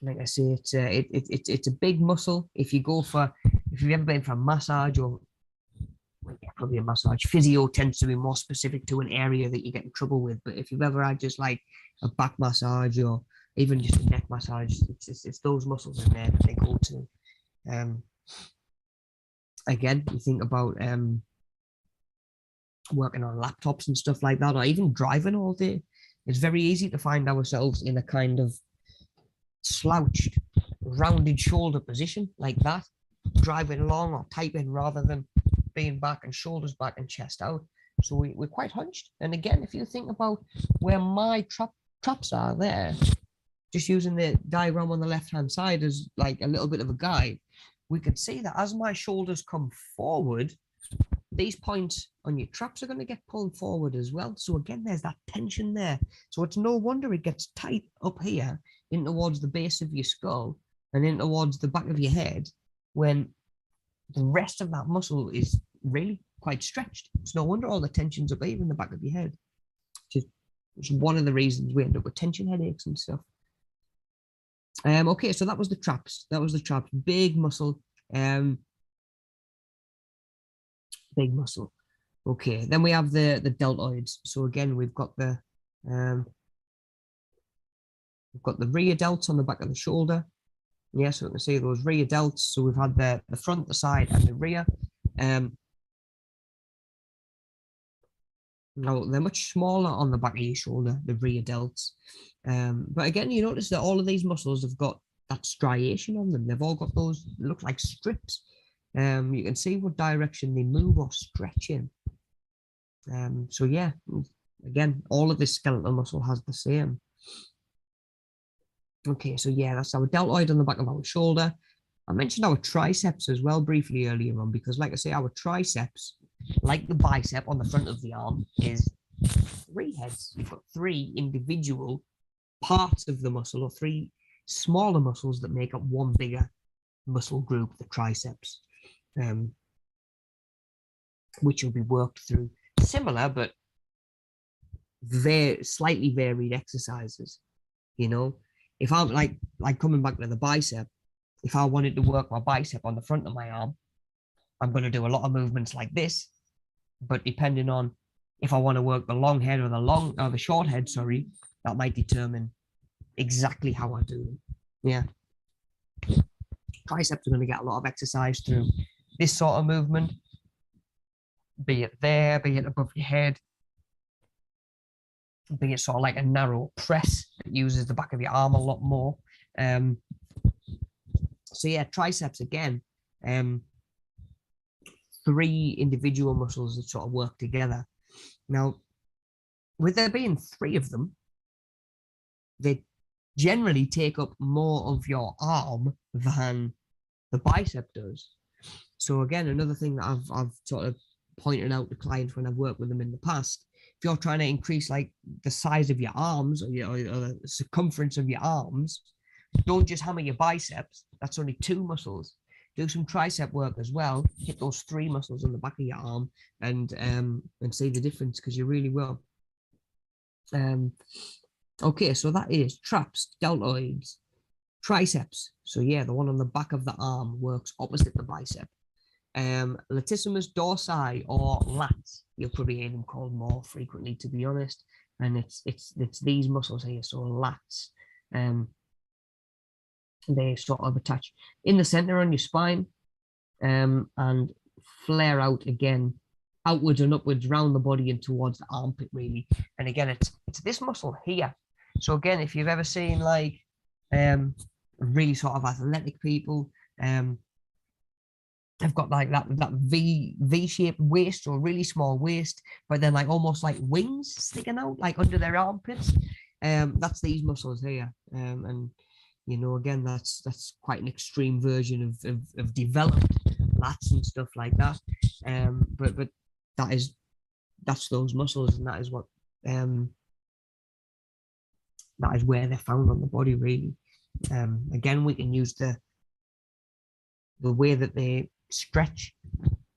A: Like I say, it's a big muscle. If you've ever been for a massage, or probably a massage, physio tends to be more specific to an area that you get in trouble with. But if you've ever had just like a back massage, or even just a neck massage, it's those muscles in there that they go to. Again, you think about working on laptops and stuff like that, or even driving all day. It's very easy to find ourselves in a kind of slouched, rounded shoulder position like that, driving along or typing, rather than being back and shoulders back and chest out. So we're quite hunched. And again, if you think about where my traps are there, just using the diagram on the left hand side as like a little bit of a guide, we can see that as my shoulders come forward, these points on your traps are going to get pulled forward as well. So again, there's that tension there. So it's no wonder it gets tight up here in towards the base of your skull and in towards the back of your head, when the rest of that muscle is really quite stretched. It's no wonder all the tension's up here in the back of your head. It's one of the reasons we end up with tension headaches and stuff. Okay, so that was the traps. Big muscle. Big muscle. Okay, then we have the deltoids. So again, we've got the rear delts on the back of the shoulder. Yeah, so we can see those rear delts. So we've had the front, the side, and the rear. Now they're much smaller on the back of your shoulder, the rear delts. But again, you notice that all of these muscles have got that striation on them. They've all got those look like strips. You can see what direction they move or stretch in. So yeah, again, all of this skeletal muscle has the same. Okay, so yeah, that's our deltoid on the back of our shoulder. I mentioned our triceps as well briefly earlier on, because like I say, our triceps, like the bicep on the front of the arm, is 3 heads. You've got 3 individual parts of the muscle, or 3 smaller muscles that make up one bigger muscle group, the triceps, which will be worked through similar but slightly varied exercises. You know, if I'm like coming back to the bicep, if I wanted to work my bicep on the front of my arm, I'm going to do a lot of movements like this. But depending on if I want to work the long head or the short head, sorry, that might determine exactly how I do them. Yeah. Triceps are going to get a lot of exercise through this sort of movement, be it there, be it above your head, be it sort of like a narrow press that uses the back of your arm a lot more. So yeah, triceps again, 3 individual muscles that sort of work together. Now, with there being 3 of them, they generally take up more of your arm than the bicep does. So again, another thing that I've sort of pointed out to clients when I've worked with them in the past, if you're trying to increase like the size of your arms or the circumference of your arms, don't just hammer your biceps. That's only 2 muscles. Do some tricep work as well. Hit those 3 muscles on the back of your arm and see the difference, because you really will. Okay, so that is traps, deltoids, triceps. So yeah, the one on the back of the arm works opposite the bicep. Latissimus dorsi, or lats, you'll probably hear them called more frequently, to be honest. And it's these muscles here, so lats. They sort of attach in the center on your spine, and flare out again outwards and upwards around the body and towards the armpit, really. And again, it's this muscle here. So again, if you've ever seen like really sort of athletic people, they've got like that V-shaped waist, or really small waist, but then like almost like wings sticking out like under their armpits. That's these muscles here. And you know, again, that's quite an extreme version of developed lats and stuff like that. But that's those muscles, and that is what that is where they're found on the body, really. Again, we can use the way that they stretch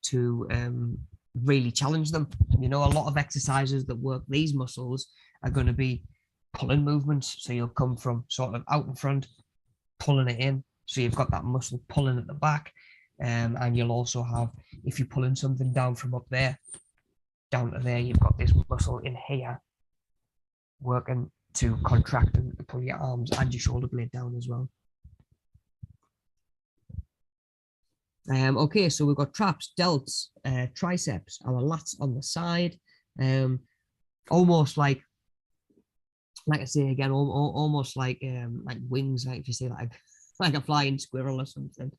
A: to really challenge them. You know, a lot of exercises that work these muscles are going to be pulling movements. So you'll come from sort of out in front, pulling it in. So you've got that muscle pulling at the back. And you'll also have, if you're pulling something down from up there, down to there, you've got this muscle in here working to contract and pull your arms and your shoulder blade down as well. Okay, so we've got traps, delts, triceps, our lats on the side, almost like I say again, almost like wings, like if you say like a flying squirrel or something.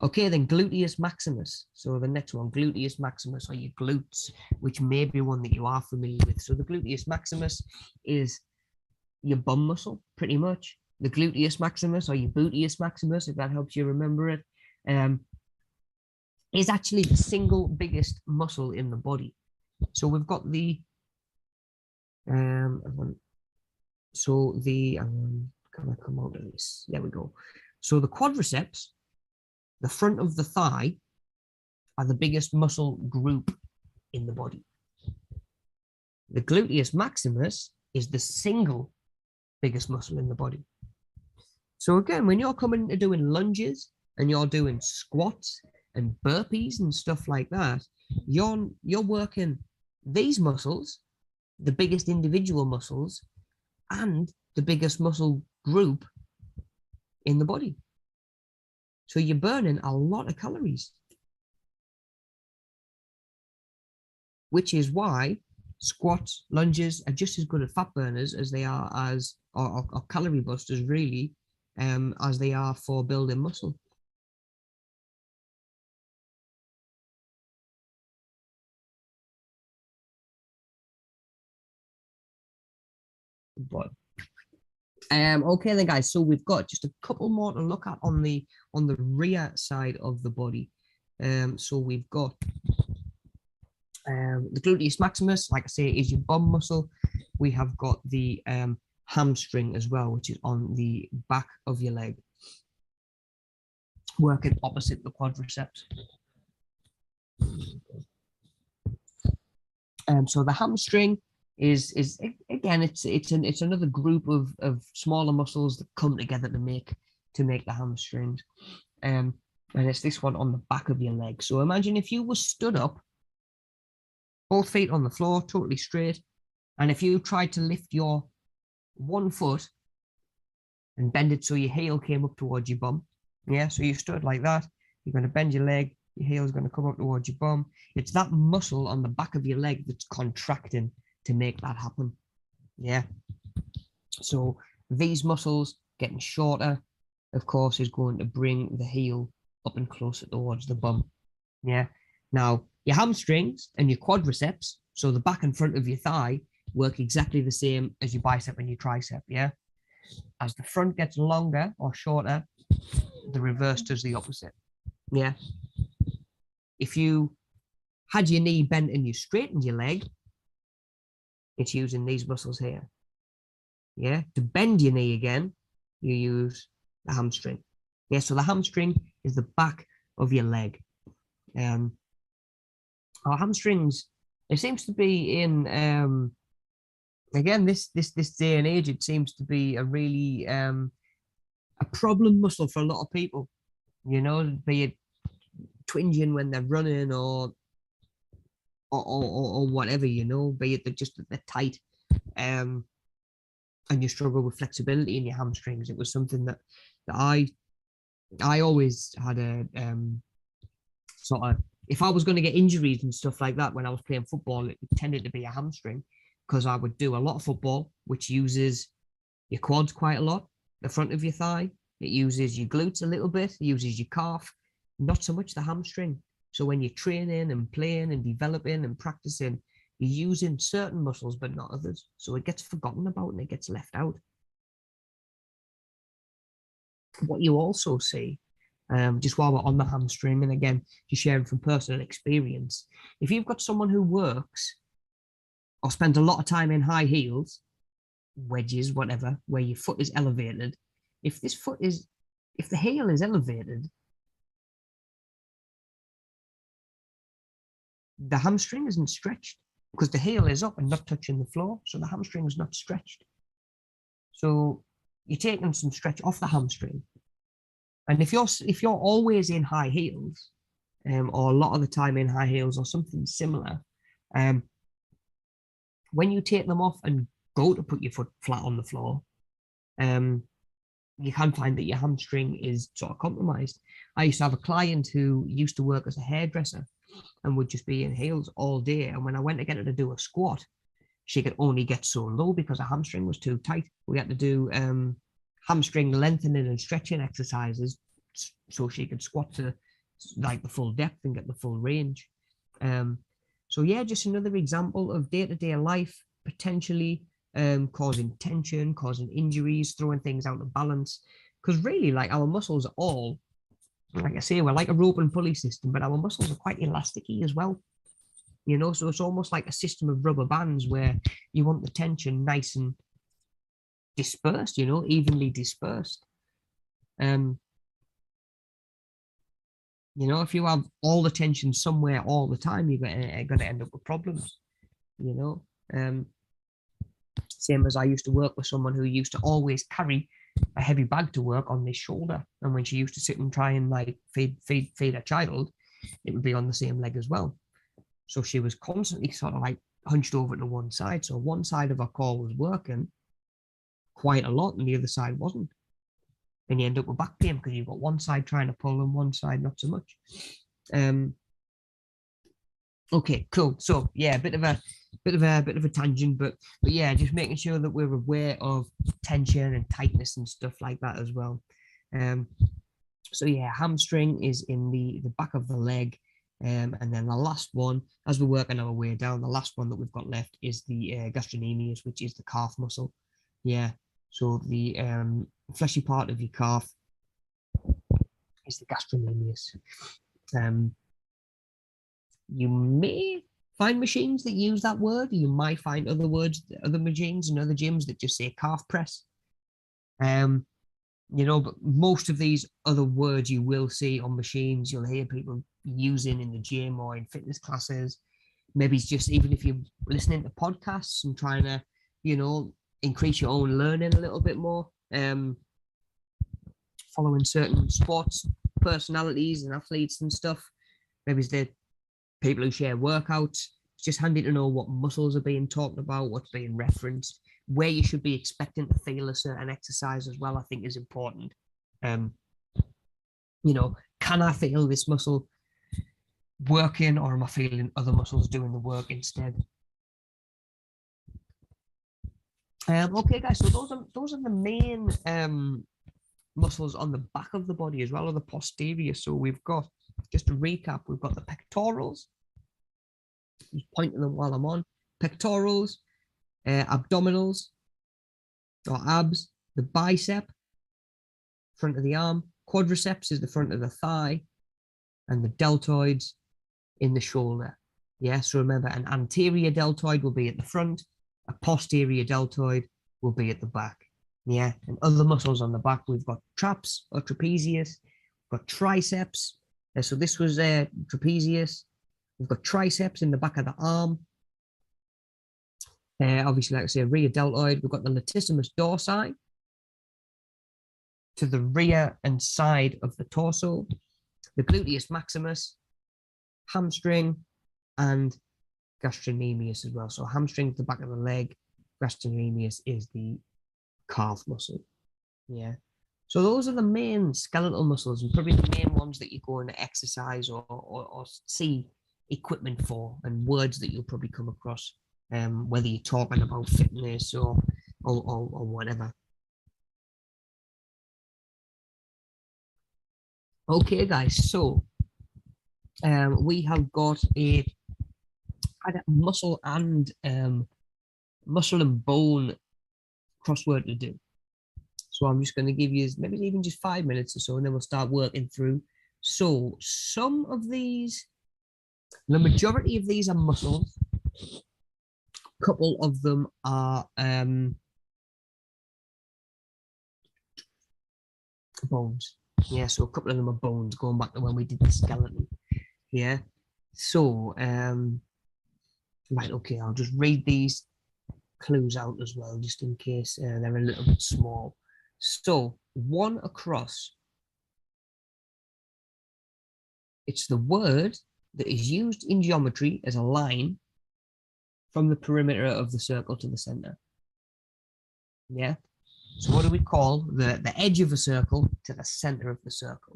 A: Okay, then gluteus maximus. So the next one, gluteus maximus, or your glutes, which may be one that you are familiar with. So the gluteus maximus is your bum muscle, pretty much. The gluteus maximus, or your gluteus maximus, if that helps you remember it, is actually the single biggest muscle in the body. So we've got the can I come out of this? There we go. So the quadriceps, the front of the thigh, are the biggest muscle group in the body. The gluteus maximus is the single biggest muscle in the body. So again, when you're coming to doing lunges and you're doing squats and burpees and stuff like that, you're working these muscles, the biggest individual muscles, and the biggest muscle group in the body. So you're burning a lot of calories, which is why squats, lunges are just as good at fat burners as they are as, or calorie busters really, as they are for building muscle. But okay then guys, so we've got just a couple more to look at on the rear side of the body. So we've got the gluteus maximus, like I say, is your bum muscle. We have got the hamstring as well, which is on the back of your leg, working opposite the quadriceps. So the hamstring is again, it's another group of smaller muscles that come together to make the hamstrings. And it's this one on the back of your leg. So imagine if you were stood up, both feet on the floor, totally straight, and if you tried to lift your one foot and bend it so your heel came up towards your bum. Yeah, so you stood like that. You're going to bend your leg. Your heel is going to come up towards your bum. It's that muscle on the back of your leg that's contracting to make that happen. Yeah. So these muscles getting shorter, of course, is going to bring the heel up and closer towards the bum. Yeah. Now, your hamstrings and your quadriceps, so the back and front of your thigh, work exactly the same as your bicep and your tricep. Yeah. As the front gets longer or shorter, the reverse does the opposite. Yeah. If you had your knee bent and you straightened your leg, it's using these muscles here. Yeah. To bend your knee again, you use the hamstring. Yeah. So the hamstring is the back of your leg. Our hamstrings, it seems to be in again this day and age, it seems to be a really a problem muscle for a lot of people. You know, be it twinging when they're running or whatever, you know, be it they're tight, and you struggle with flexibility in your hamstrings. It was something that I always had a sort of, if I was going to get injuries and stuff like that when I was playing football, it tended to be a hamstring, because I would do a lot of football, which uses your quads quite a lot, the front of your thigh. It uses your glutes a little bit. It uses your calf, not so much the hamstring. So when you're training and playing and developing and practicing, you're using certain muscles, but not others. So it gets forgotten about and it gets left out. What you also see, just while we're on the hamstring, and again, just sharing from personal experience, if you've got someone who works or spends a lot of time in high heels, wedges, whatever, where your foot is elevated, if the heel is elevated, the hamstring isn't stretched because the heel is up and not touching the floor, so the hamstring is not stretched. So you're taking some stretch off the hamstring. And if you're always in high heels, or a lot of the time in high heels or something similar, when you take them off and go to put your foot flat on the floor, you can find that your hamstring is sort of compromised. I used to have a client who used to work as a hairdresser and would just be in heels all day. And when I went to get her to do a squat, she could only get so low because her hamstring was too tight. We had to do hamstring lengthening and stretching exercises so she could squat to like the full depth and get the full range. So yeah, just another example of day-to-day life potentially causing tension, causing injuries, throwing things out of balance. Because really, like, our muscles are all, like I say, we're like a rope and pulley system, but our muscles are quite elasticy as well. You know, so it's almost like a system of rubber bands where you want the tension nice and dispersed, you know, evenly dispersed. You know, if you have all the tension somewhere all the time, you're going to end up with problems, you know. Same as I used to work with someone who used to always carry a heavy bag to work on this shoulder. And when she used to sit and try and like feed a child, it would be on the same leg as well. So she was constantly sort of like hunched over to one side. So one side of her core was working quite a lot and the other side wasn't. And you end up with back pain because you've got one side trying to pull and one side not so much. Okay, cool. So yeah, a bit of a tangent, but yeah, just making sure that we're aware of tension and tightness and stuff like that as well. So yeah, hamstring is in the back of the leg. And then the last one, as we're working our way down, the last one that we've got left is the gastrocnemius, which is the calf muscle. Yeah, so the fleshy part of your calf is the gastrocnemius. You may find machines that use that word. You might find other words, other machines and other gyms that just say calf press. You know, but most of these other words you will see on machines, you'll hear people using in the gym or in fitness classes. Maybe it's just even if you're listening to podcasts and trying to, you know, increase your own learning a little bit more, following certain sports personalities and athletes and stuff. Maybe it's the people who share workouts. It's just handy to know what muscles are being talked about, what's being referenced, where you should be expecting to feel a certain exercise as well, I think is important. You know, can I feel this muscle working or am I feeling other muscles doing the work instead? Okay, guys, so those are the main muscles on the back of the body as well, or the posterior. So we've got, just to recap, we've got the pectorals. Just pointing them while I'm on. Pectorals, abdominals, or abs, the bicep, front of the arm, quadriceps is the front of the thigh, and the deltoids in the shoulder. Yeah, so remember, an anterior deltoid will be at the front, a posterior deltoid will be at the back. Yeah, and other muscles on the back, we've got traps or trapezius, we've got triceps. So this was trapezius. We've got triceps in the back of the arm. Obviously, like I say, rear deltoid. We've got the latissimus dorsi to the rear and side of the torso, the gluteus maximus, hamstring, and gastrocnemius as well. So hamstring is the back of the leg, gastrocnemius is the calf muscle. Yeah. So those are the main skeletal muscles and probably the main ones that you go and exercise or see equipment for, and words that you'll probably come across, whether you're talking about fitness or whatever. Okay, guys, so we have got a muscle and bone crossword to do. So I'm just going to give you maybe even just 5 minutes or so, and then we'll start working through. So some of these, the majority of these are muscles. A couple of them are bones. Yeah, so a couple of them are bones, going back to when we did the skeleton. Yeah. So right, okay, I'll just read these clues out as well, just in case they're a little bit small. So one across, it's the word that is used in geometry as a line from the perimeter of the circle to the center. Yeah. So what do we call the edge of a circle to the center of the circle?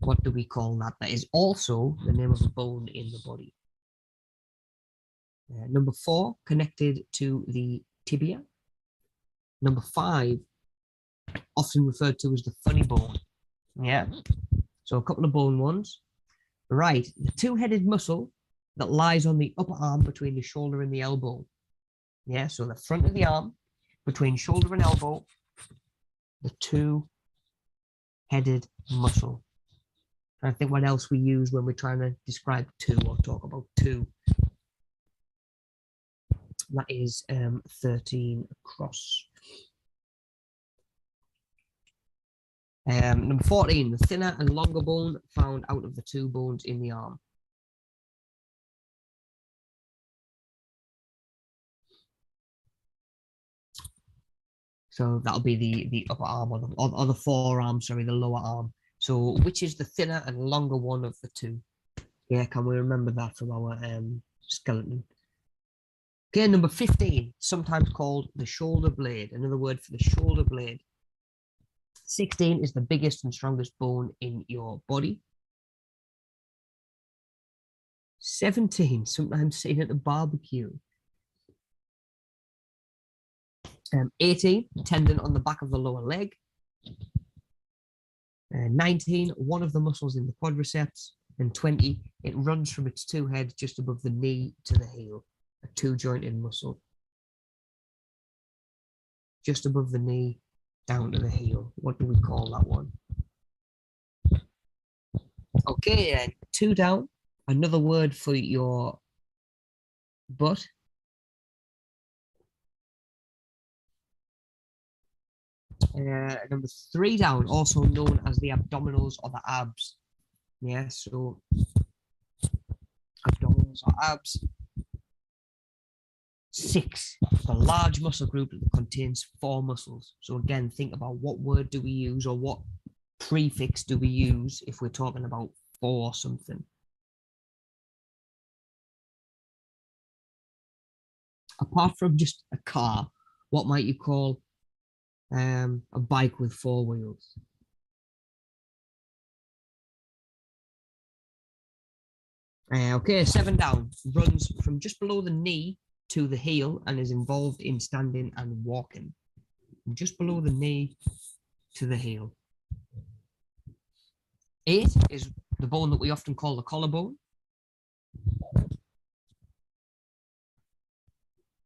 A: What do we call that? That is also the name of a bone in the body. Number 4, connected to the tibia. Number 5, often referred to as the funny bone. Yeah. So a couple of bone ones. Right, the two-headed muscle that lies on the upper arm between the shoulder and the elbow. Yeah, so the front of the arm between shoulder and elbow, the two-headed muscle. I think what else we use when we're trying to describe two or talk about two. That is 13 across. Number 14, the thinner and longer bone found out of the two bones in the arm. So that'll be the upper arm or the forearm, sorry, the lower arm. So which is the thinner and longer one of the two? Yeah, can we remember that from our skeleton? Okay, number 15, sometimes called the shoulder blade. Another word for the shoulder blade. 16 is the biggest and strongest bone in your body. 17, sometimes seen at a barbecue. 18, tendon on the back of the lower leg. 19, one of the muscles in the quadriceps. And 20, it runs from its two heads just above the knee to the heel, a two-jointed muscle. Just above the knee, down to the heel. What do we call that one? Okay, 2 down. Another word for your butt. Number 3 down, also known as the abdominals or the abs. Yeah, so abdominals or abs. 6, the large muscle group that contains 4 muscles. So again, think about what word do we use or what prefix do we use if we're talking about 4 something. Apart from just a car, what might you call a bike with 4 wheels? Okay, 7 down, runs from just below the knee to the heel and is involved in standing and walking. From just below the knee to the heel. 8 is the bone that we often call the collarbone.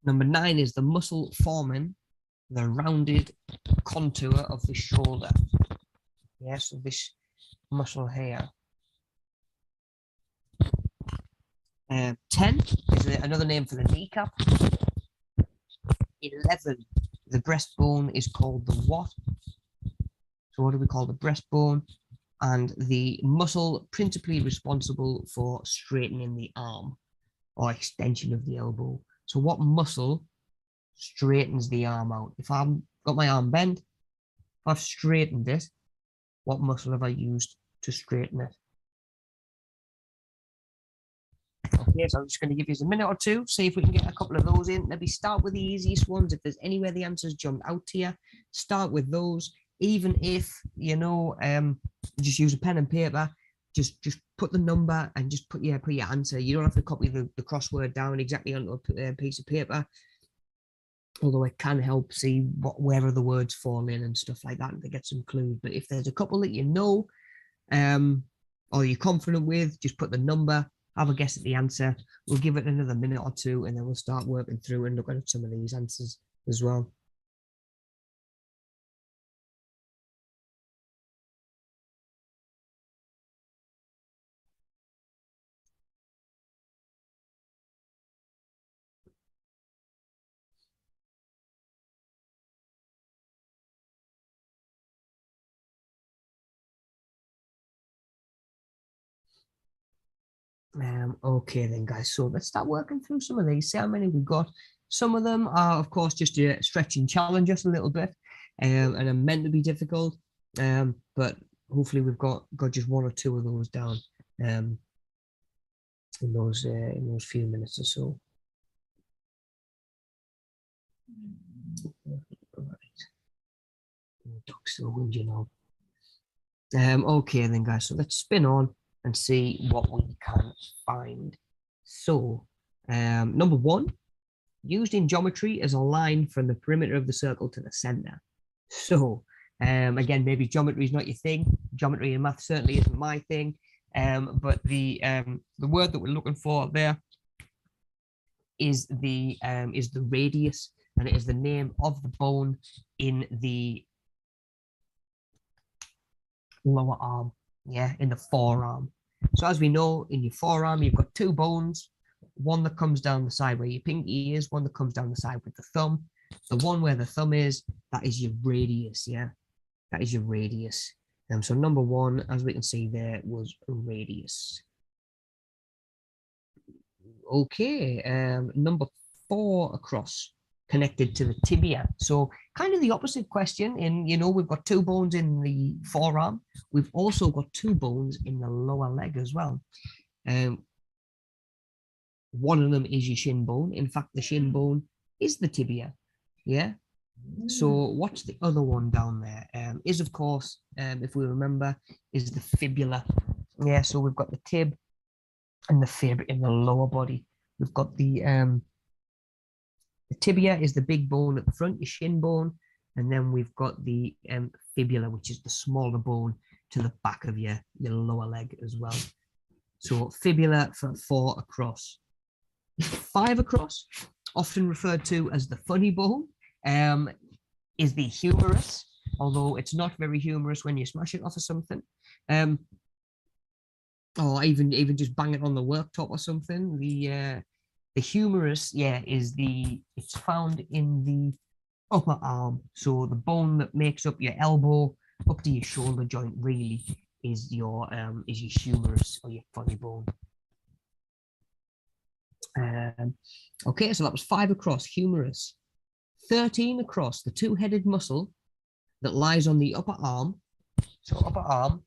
A: Number 9 is the muscle forming the rounded contour of the shoulder. Yes, so this muscle here. 10 is another name for the kneecap. 11, the breastbone is called the what? So what do we call the breastbone? And the muscle principally responsible for straightening the arm or extension of the elbow. So what muscle straightens the arm out? If I've got my arm bent, if I've straightened it, what muscle have I used to straighten it? Okay, so I'm just going to give you a minute or two, see if we can get a couple of those in. Maybe start with the easiest ones. If there's anywhere the answers jumped out to you, start with those. Even if, you know, just use a pen and paper, just put the number and just put your answer. You don't have to copy the crossword down exactly onto a piece of paper, although it can help see where the words fall in and stuff like that to get some clues. But if there's a couple that you know or you're confident with, just put the number, have a guess at the answer. We'll give it another minute or two and then we'll start working through and looking at some of these answers as well. Okay then, guys, so let's start working through some of these, see how many we've got. Some of them are, of course, just to stretch and challenge us a little bit, and are meant to be difficult, but hopefully we've got just 1 or 2 of those down in those few minutes or so. Dog's still whinging now. Okay then, guys, so let's spin on and see what we can find. So, number 1, used in geometry as a line from the perimeter of the circle to the center. So, again, maybe geometry is not your thing. Geometry and math certainly isn't my thing. But the word that we're looking for there is the radius, and it is the name of the bone in the lower arm, yeah, in the forearm. So as we know, in your forearm, you've got 2 bones, one that comes down the side where your pinky is, one that comes down the side with the thumb. The one where the thumb is, that is your radius, yeah, that is your radius. So number 1, as we can see there, was radius. Okay, number 4 across, connected to the tibia. So kind of the opposite question in, you know, we've got 2 bones in the forearm. We've also got 2 bones in the lower leg as well. One of them is your shin bone. In fact, the shin bone is the tibia. Yeah. So what's the other one down there? Is of course, if we remember, is the fibula. Yeah. So we've got the tib and the fib in the lower body. We've got the tibia is the big bone at the front, your shin bone, and then we've got the fibula, which is the smaller bone to the back of your lower leg as well. So fibula for 4 across. 5 across, often referred to as the funny bone, is the humerus, although it's not very humorous when you smash it off of something. Or even just bang it on the worktop or something. The humerus, yeah, it's found in the upper arm. So the bone that makes up your elbow up to your shoulder joint really is your humerus or your funny bone. Okay, so that was 5 across, humerus. 13 across, the two-headed muscle that lies on the upper arm. So upper arm,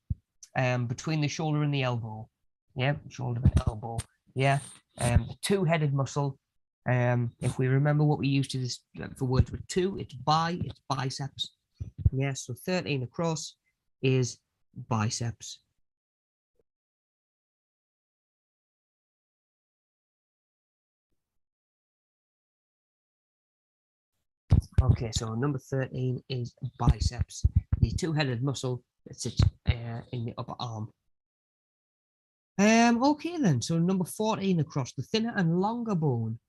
A: between the shoulder and the elbow. Yeah, shoulder and elbow. Yeah, the two-headed muscle. If we remember what we used to this for words with two, it's biceps. Yeah, so 13 across is biceps. Okay, so number 13 is biceps, the two-headed muscle that sits in the upper arm. Okay then, so number 14 across, the thinner and longer bone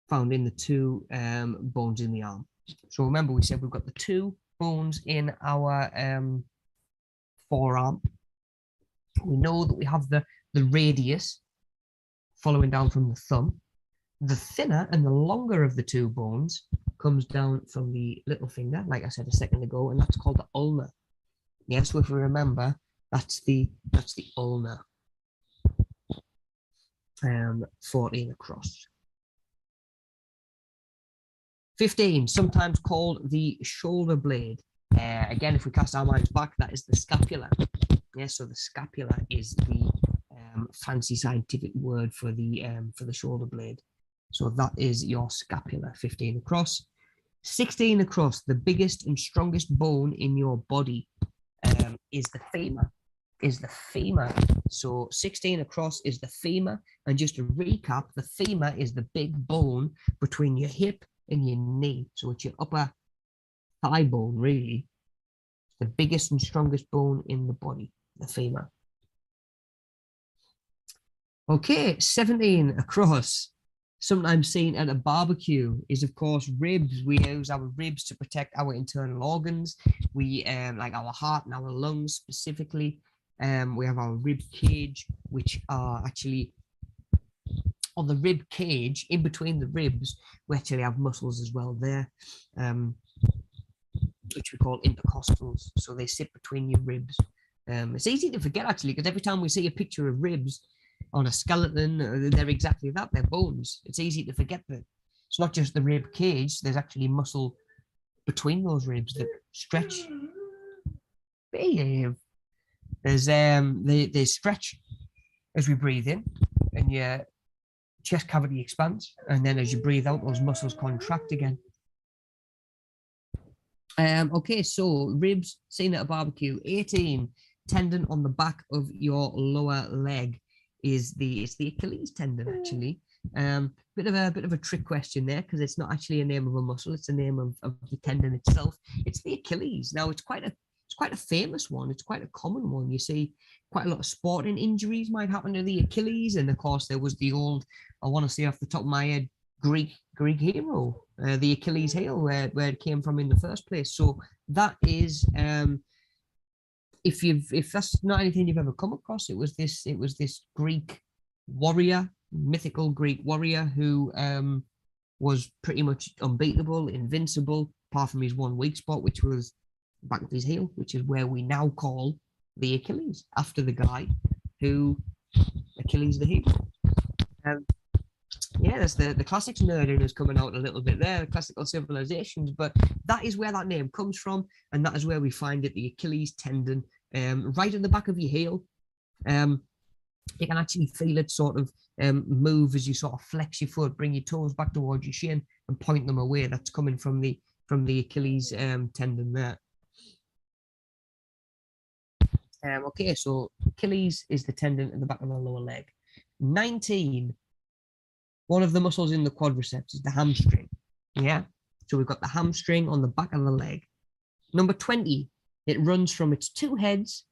A: found in the two bones in the arm. So remember we said we've got the two bones in our forearm. We know that we have the radius following down from the thumb. The thinner and the longer of the two bones comes down from the little finger, like I said a second ago, and that's called the ulna. Yes, so if we remember, that's the ulna. 14 across. 15, sometimes called the shoulder blade. Again, if we cast our minds back, that is the scapula. Yeah, so the scapula is the fancy scientific word for the shoulder blade. So that is your scapula. 15 across. 16 across, the biggest and strongest bone in your body is the femur. So 16 across is the femur. And just to recap, the femur is the big bone between your hip and your knee. So it's your upper thigh bone, really. It's the biggest and strongest bone in the body, the femur. Okay, 17 across. Sometimes seen at a barbecue is, of course, ribs. We use our ribs to protect our internal organs. We like our heart and our lungs specifically. We have our rib cage, which are actually on the rib cage, in between the ribs, we actually have muscles as well there, which we call intercostals. So they sit between your ribs. It's easy to forget, actually, because every time we see a picture of ribs on a skeleton, they're exactly that, they're bones. It's easy to forget that it's not just the rib cage, there's actually muscle between those ribs that stretch. Behave. They stretch as we breathe in, and your chest cavity expands, and then as you breathe out, those muscles contract again. Okay, so ribs seen at a barbecue. 18, tendon on the back of your lower leg is the Achilles tendon, actually. Bit of a trick question there, because it's not actually a name of a muscle, it's the name of the tendon itself. It's the Achilles. Now it's quite a famous one, it's quite a common one. You see quite a lot of sporting injuries might happen to the Achilles, and of course there was the old, I want to say off the top of my head, Greek hero, the Achilles heel, where it came from in the first place. So that is if that's not anything you've ever come across, it was this Greek warrior, mythical Greek warrior, who was pretty much unbeatable, invincible, apart from his one weak spot, which was back of his heel, which is where we now call the Achilles, after the guy who Achilles the hero. Yeah, there's the classics nerding is coming out a little bit there, the classical civilizations, but that is where that name comes from, and that is where we find it, the Achilles tendon, right at the back of your heel. You can actually feel it sort of move as you sort of flex your foot, bring your toes back towards your shin and point them away. That's coming from the Achilles tendon there. Okay, so Achilles is the tendon in the back of the lower leg. 19, one of the muscles in the quadriceps is the hamstring. Yeah, so we've got the hamstring on the back of the leg. Number 20, it runs from its two heads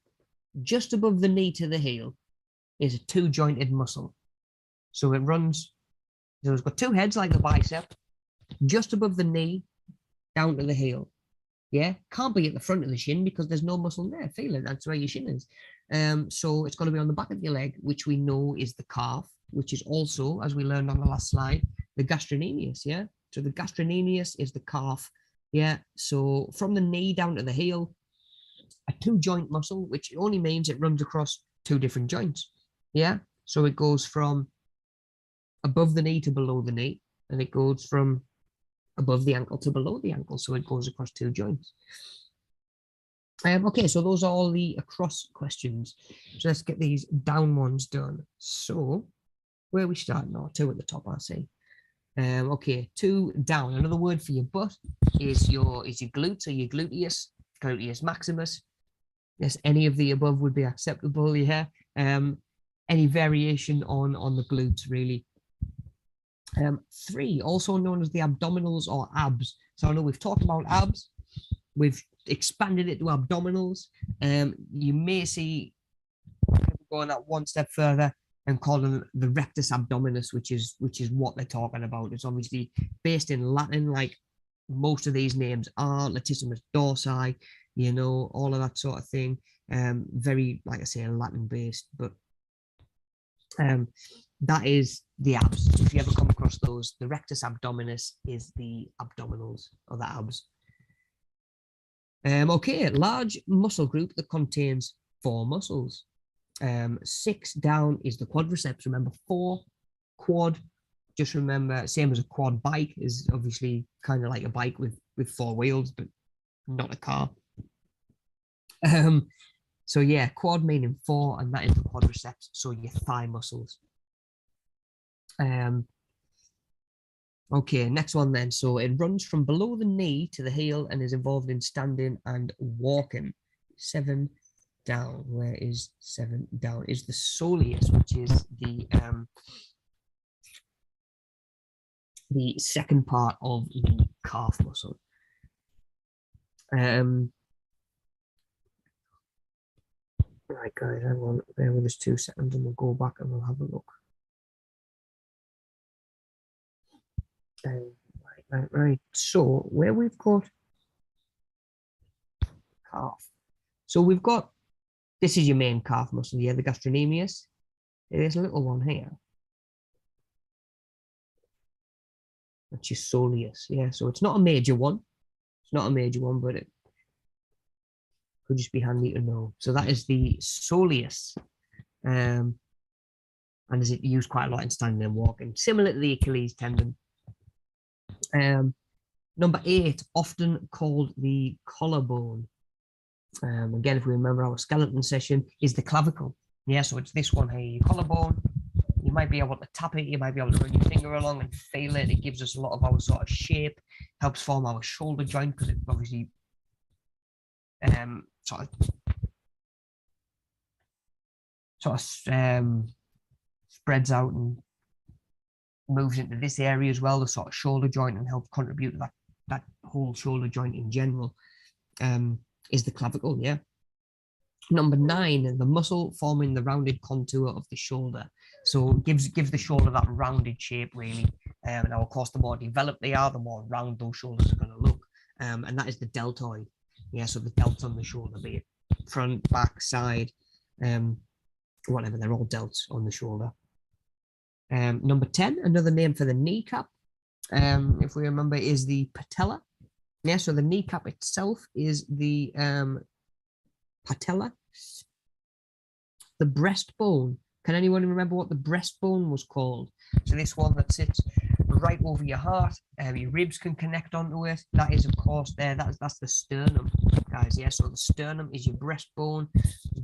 A: just above the knee to the heel, is a two-jointed muscle. So it runs, so it's got two heads like the bicep, just above the knee, down to the heel. Yeah, can't be at the front of the shin because there's no muscle there. Feel it, that's where your shin is. So it's got to be on the back of your leg, which we know is the calf, which is also, as we learned on the last slide, the gastrocnemius. Yeah, so the gastrocnemius is the calf. Yeah, so from the knee down to the heel, a two-joint muscle, which only means it runs across two different joints. Yeah, so it goes from above the knee to below the knee, and it goes from above the ankle to below the ankle, so it goes across two joints. Okay, so those are all the across questions. So let's get these down ones done. So where are we starting now? 2 at the top, I see. Okay, 2 down. Another word for your butt is your glutes or your gluteus maximus. Yes, any of the above would be acceptable. Yeah. Any variation on the glutes, really. 3, also known as the abdominals or abs. So I know we've talked about abs, we've expanded it to abdominals. You may see going that one step further and call them the rectus abdominis, which is what they're talking about. It's obviously based in Latin, like most of these names are. Latissimus Dorsi, you know, all of that sort of thing. Very, like I say, Latin based, but that is the abs. If you ever come across those, the rectus abdominis is the abdominals or the abs. Okay, large muscle group that contains 4 muscles. 6 down is the quadriceps. Remember 4 quad. Just remember, same as a quad bike is obviously kind of like a bike with 4 wheels, but not a car. So yeah, quad meaning 4, and that is the quadriceps. So your thigh muscles. Okay, next one then. So it runs from below the knee to the heel and is involved in standing and walking. 7 down. Where is 7 down? Is the soleus, which is the second part of the calf muscle. Right, guys, hang on. Bear with us 2 seconds and we'll go back and we'll have a look. Right. So where we've got calf. So we've got, this is your main calf muscle, yeah, the gastrocnemius. There's a little one here. That's your soleus, yeah. So it's not a major one. It's not a major one, but it could just be handy to know. So that is the soleus. And is it used quite a lot in standing and walking, similar to the Achilles tendon. Number 8, often called the collarbone. Again, if we remember our skeleton session, is the clavicle. Yeah, so it's this one here, your collarbone. You might be able to tap it, you might be able to run your finger along and feel it. It gives us a lot of our sort of shape, helps form our shoulder joint because it obviously sort of spreads out and moves into this area as well, the sort of shoulder joint, and helps contribute to that whole shoulder joint in general. Is the clavicle, yeah. Number 9, the muscle forming the rounded contour of the shoulder. So gives the shoulder that rounded shape, really. Now, of course, the more developed they are, the more round those shoulders are going to look. And that is the deltoid. Yeah, so the delts on the shoulder, be it front, back, side, whatever, they're all delts on the shoulder. Number 10, another name for the kneecap, if we remember, is the patella. Yeah, so the kneecap itself is the patella. The breastbone. Can anyone remember what the breastbone was called? So this one that sits right over your heart, your ribs can connect onto it. That is, of course, there. That's the sternum, guys. Yeah, so the sternum is your breastbone.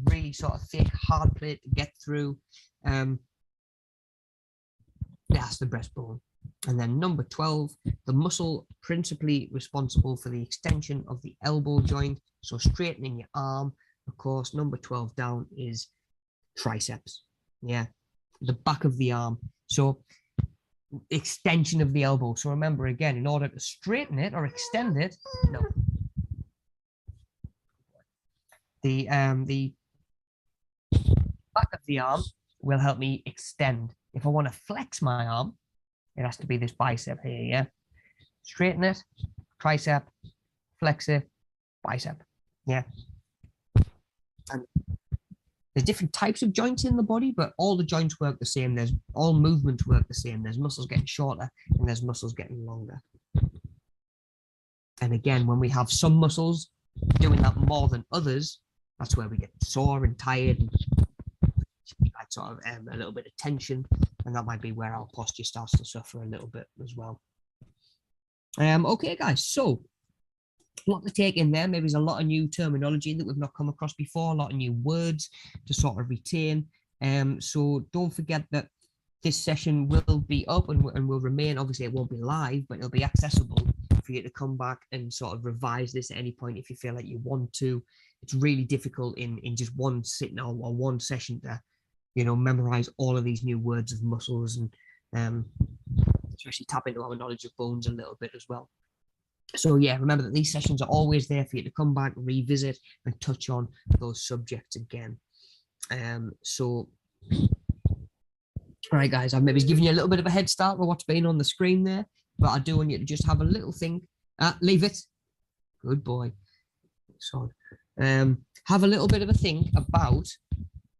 A: Really sort of thick, hard plate to get through. That's the breastbone. And then number 12, the muscle principally responsible for the extension of the elbow joint. So straightening your arm. Of course, number 12 down is triceps. Yeah, the back of the arm. So extension of the elbow. So remember, again, in order to straighten it or extend it, no. The back of the arm will help me extend. If I want to flex my arm, it has to be this bicep here, yeah? Straighten it, tricep, flex it, bicep, yeah? And there's different types of joints in the body, but all the joints work the same. There's all movements work the same. There's muscles getting shorter and there's muscles getting longer. And again, when we have some muscles doing that more than others, that's where we get sore and tired and sort of a little bit of tension, and that might be where our posture starts to suffer a little bit as well. Okay, guys, so a lot to take in there. Maybe there's a lot of new terminology that we've not come across before, a lot of new words to sort of retain. So don't forget that this session will be up and will remain. Obviously, it won't be live, but it'll be accessible for you to come back and sort of revise this at any point if you feel like you want to. It's really difficult in just one sitting or one session to, you know, memorize all of these new words of muscles and especially tap into our knowledge of bones a little bit as well. So yeah, remember that these sessions are always there for you to come back, revisit, and touch on those subjects again. So, all right, guys, I've maybe given you a little bit of a head start with what's been on the screen there, but I do want you to just have a little think. Leave it. Good boy. So, have a little bit of a think about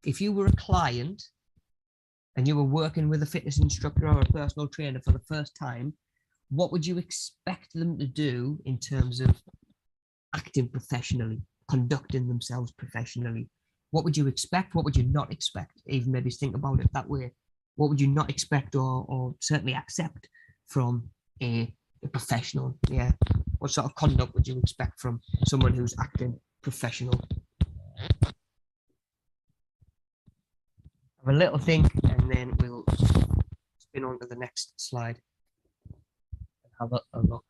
A: if you were a client and you were working with a fitness instructor or a personal trainer for the first time, what would you expect them to do in terms of acting professionally, conducting themselves professionally? What would you expect? What would you not expect? Even maybe think about it that way. What would you not expect or certainly accept from a professional? Yeah. What sort of conduct would you expect from someone who's acting professional? Have a little think, and then we'll spin on to the next slide and have a look.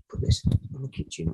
A: Put this on the kitchen.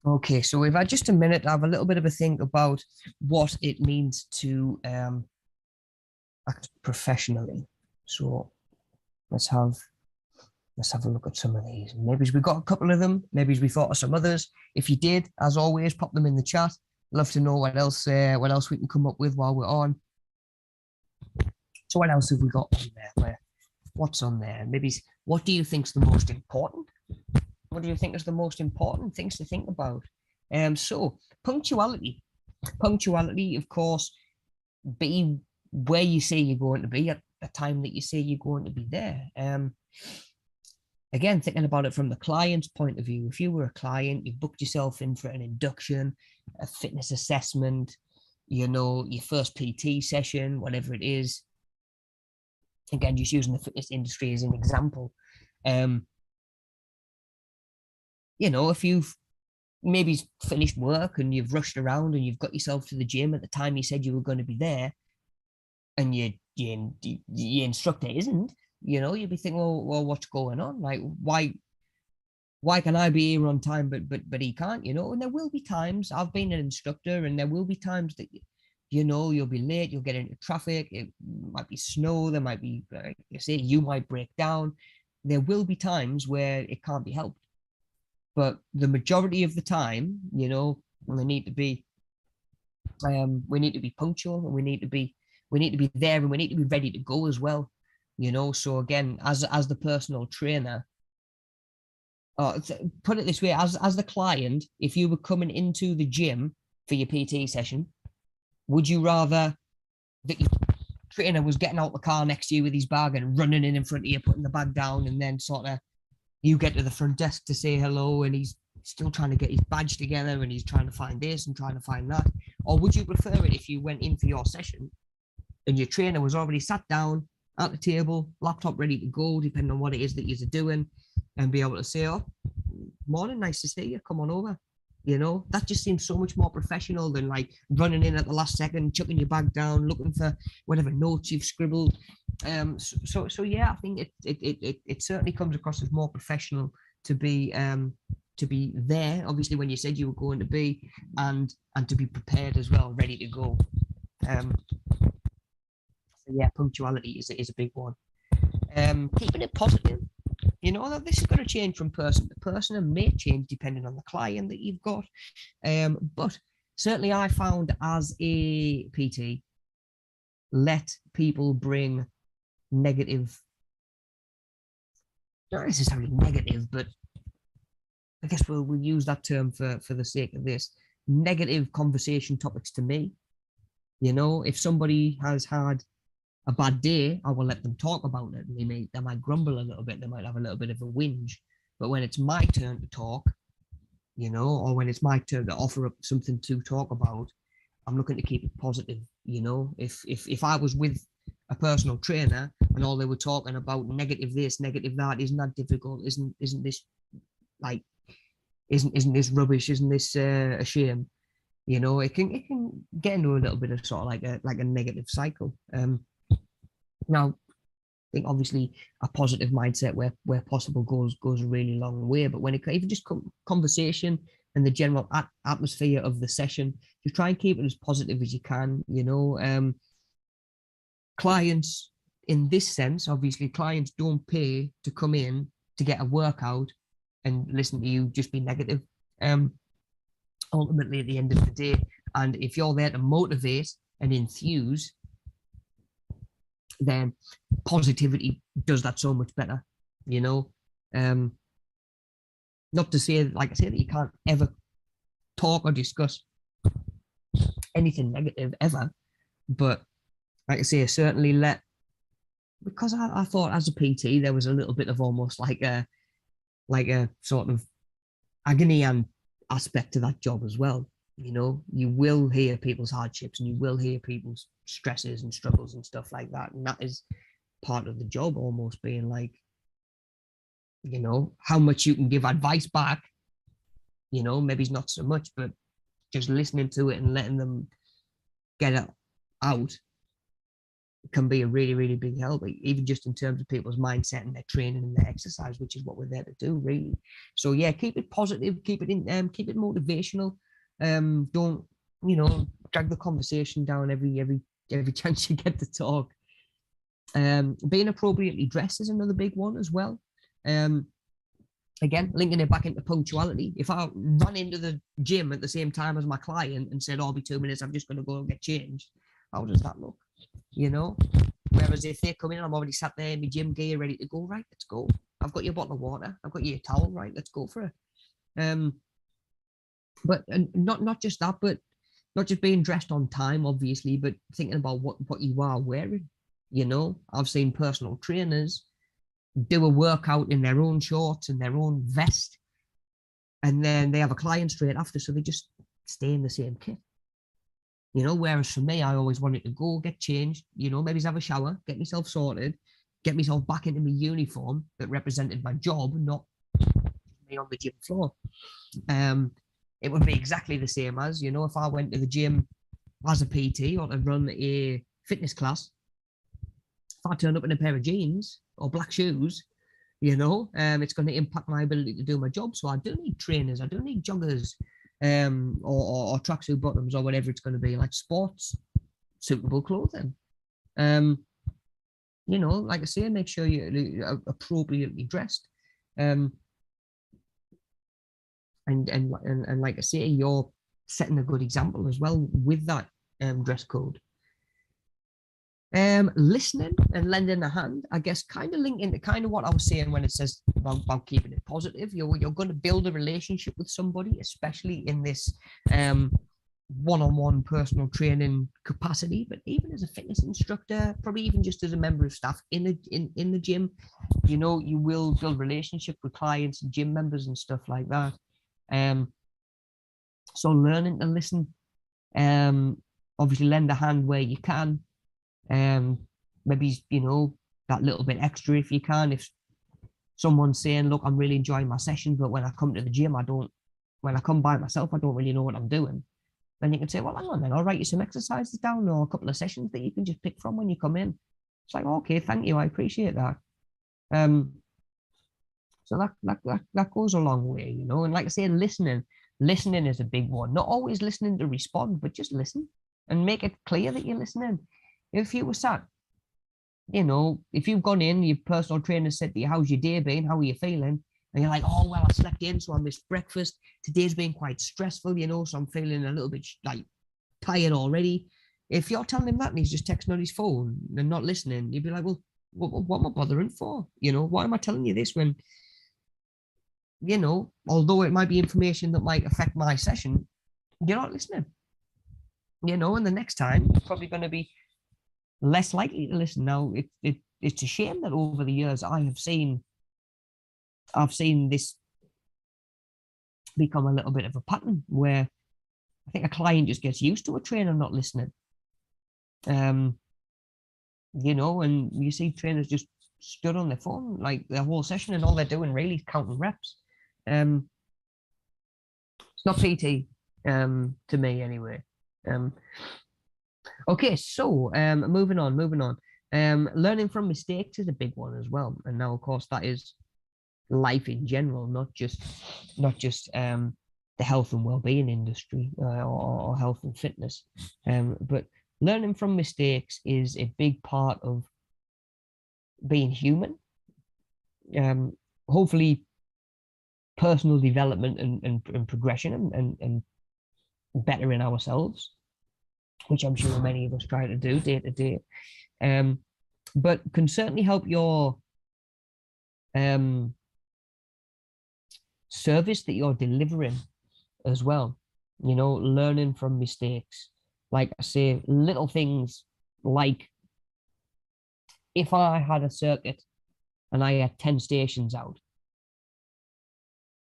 A: Okay, so we've had just a minute to have a little bit of a think about what it means to act professionally. So let's have a look at some of these. Maybe we got a couple of them. Maybe we thought of some others. If you did, as always, pop them in the chat. Love to know what else we can come up with while we're on. So what else have we got on there? What's on there? Maybe what do you think is the most important? What do you think is the most important things to think about? So punctuality. Punctuality, of course, be where you say you're going to be at the time that you say you're going to be there. Again, thinking about it from the client's point of view, if you were a client, you've booked yourself in for an induction, a fitness assessment, you know, your first PT session, whatever it is. Again, just using the fitness industry as an example. You know, if you've maybe finished work and you've rushed around and you've got yourself to the gym at the time you said you were going to be there, and your instructor isn't, you know, you'd be thinking, well, what's going on? Like, why can I be here on time, but he can't, you know? And there will be times, I've been an instructor, and there will be times that, you know, you'll be late, you'll get into traffic, it might be snow, there might be, like you say, you might break down. There will be times where it can't be helped. But the majority of the time, you know, we need to be punctual, and we need to be there, and we need to be ready to go as well, you know. So again, as the personal trainer, put it this way, as the client, if you were coming into the gym for your PT session Would you rather that your trainer was getting out the car next to you with his bag and running in front of you, putting the bag down, and then sort of you get to the front desk to say hello, and he's still trying to get his badge together, and he's trying to find this and trying to find that? Or would you prefer it if you went in for your session and your trainer was already sat down at the table, laptop ready to go, depending on what it is that you're doing, and be able to say, "Oh, morning, nice to see you, come on over." You know, that just seems so much more professional than like running in at the last second, chucking your bag down, looking for whatever notes you've scribbled. So yeah, I think it certainly comes across as more professional to be there. Obviously, when you said you were going to be, and to be prepared as well, ready to go. So yeah, punctuality is a big one. Keeping it positive. You know, that this is going to change from person to person and may change depending on the client that you've got. But certainly I found as a PT, let people bring negative, not necessarily negative, but I guess we'll use that term for the sake of this, negative conversation topics to me. You know, if somebody has had a bad day, I will let them talk about it. And they might grumble a little bit. They might have a little bit of a whinge. But when it's my turn to talk, you know, or when it's my turn to offer up something to talk about, I'm looking to keep it positive. You know, if I was with a personal trainer and all they were talking about negative this, negative that, isn't that difficult? Isn't this like, isn't this rubbish? Isn't this a shame? You know, it can get into a little bit of sort of like a negative cycle. Now, I think obviously a positive mindset where possible goes a really long way. But when it even just conversation and the general atmosphere of the session, just try and keep it as positive as you can. You know, clients in this sense, obviously, clients don't pay to come in to get a workout and listen to you just be negative. Ultimately, at the end of the day, and if you're there to motivate and enthuse, then positivity does that so much better, you know. Not to say, like I say, that you can't ever talk or discuss anything negative ever, but like I say, certainly because I thought as a PT there was a little bit of almost like a sort of agony and aspect to that job as well. You know, you will hear people's hardships and you will hear people's stresses and struggles and stuff like that. And that is part of the job, almost being like, you know, how much you can give advice back, you know, maybe it's not so much, but just listening to it and letting them get it out can be a really, really big help, even just in terms of people's mindset and their training and their exercise, which is what we're there to do, really. So yeah, keep it positive, keep it motivational. Don't, you know, drag the conversation down every chance you get to talk. Being appropriately dressed is another big one as well. Again, linking it back into punctuality. If I run into the gym at the same time as my client and said, "I'll be 2 minutes, I'm just going to go and get changed," how does that look? You know? Whereas if they come in, I'm already sat there in my gym gear ready to go, right, let's go. I've got your bottle of water, I've got your towel, right, let's go for it. But not just that, but not just being dressed on time, obviously, but thinking about what you are wearing. You know, I've seen personal trainers do a workout in their own shorts and their own vest, and then they have a client straight after, so they just stay in the same kit. You know, whereas for me, I always wanted to go get changed, you know, maybe have a shower, get myself sorted, get myself back into my uniform that represented my job, not me on the gym floor. It would be exactly the same as, you know, if I went to the gym as a PT or to run a fitness class, if I turn up in a pair of jeans or black shoes, you know, it's going to impact my ability to do my job. So I do need trainers, I do need joggers, or tracksuit bottoms or whatever it's going to be, like sports suitable clothing. You know, like I say, make sure you're appropriately dressed. And like I say, you're setting a good example as well with that dress code. Listening and lending a hand, I guess, kind of linking to kind of what I was saying when it says about keeping it positive. You're going to build a relationship with somebody, especially in this one-on-one personal training capacity, but even as a fitness instructor, probably even just as a member of staff in the gym, you know, you will build relationship with clients and gym members and stuff like that. So learning to listen, obviously lend a hand where you can, maybe, you know, that little bit extra if you can. If someone's saying, look, I'm really enjoying my sessions, but when I come to the gym, when I come by myself, I don't really know what I'm doing. Then you can say, well, hang on, then I'll write you some exercises down or a couple of sessions that you can just pick from when you come in. It's like, okay, thank you, I appreciate that. So that goes a long way, you know. And like I say, listening is a big one. Not always listening to respond, but just listen and make it clear that you're listening. If you were sat, you know, if you've gone in, your personal trainer said to you, how's your day been? How are you feeling? And you're like, oh, well, I slept in, so I missed breakfast. Today's been quite stressful, you know, so I'm feeling a little bit like tired already. If you're telling him that and he's just texting on his phone and not listening, you'd be like, well, what am I bothering for? You know, why am I telling you this when, you know, although it might be information that might affect my session, you're not listening. You know, and the next time you're probably going to be less likely to listen. Now, it's a shame that over the years I've seen this become a little bit of a pattern where I think a client just gets used to a trainer not listening. You know, and you see trainers just stood on their phone like the whole session, and all they're doing really is counting reps. It's not PT to me anyway. Okay, so moving on. Learning from mistakes is a big one as well, and now of course that is life in general, not just the health and well-being industry or health and fitness, but learning from mistakes is a big part of being human. Hopefully personal development and progression and bettering ourselves, which I'm sure many of us try to do day to day, but can certainly help your service that you're delivering as well. You know, learning from mistakes. Like I say, little things like if I had a circuit and I had 10 stations out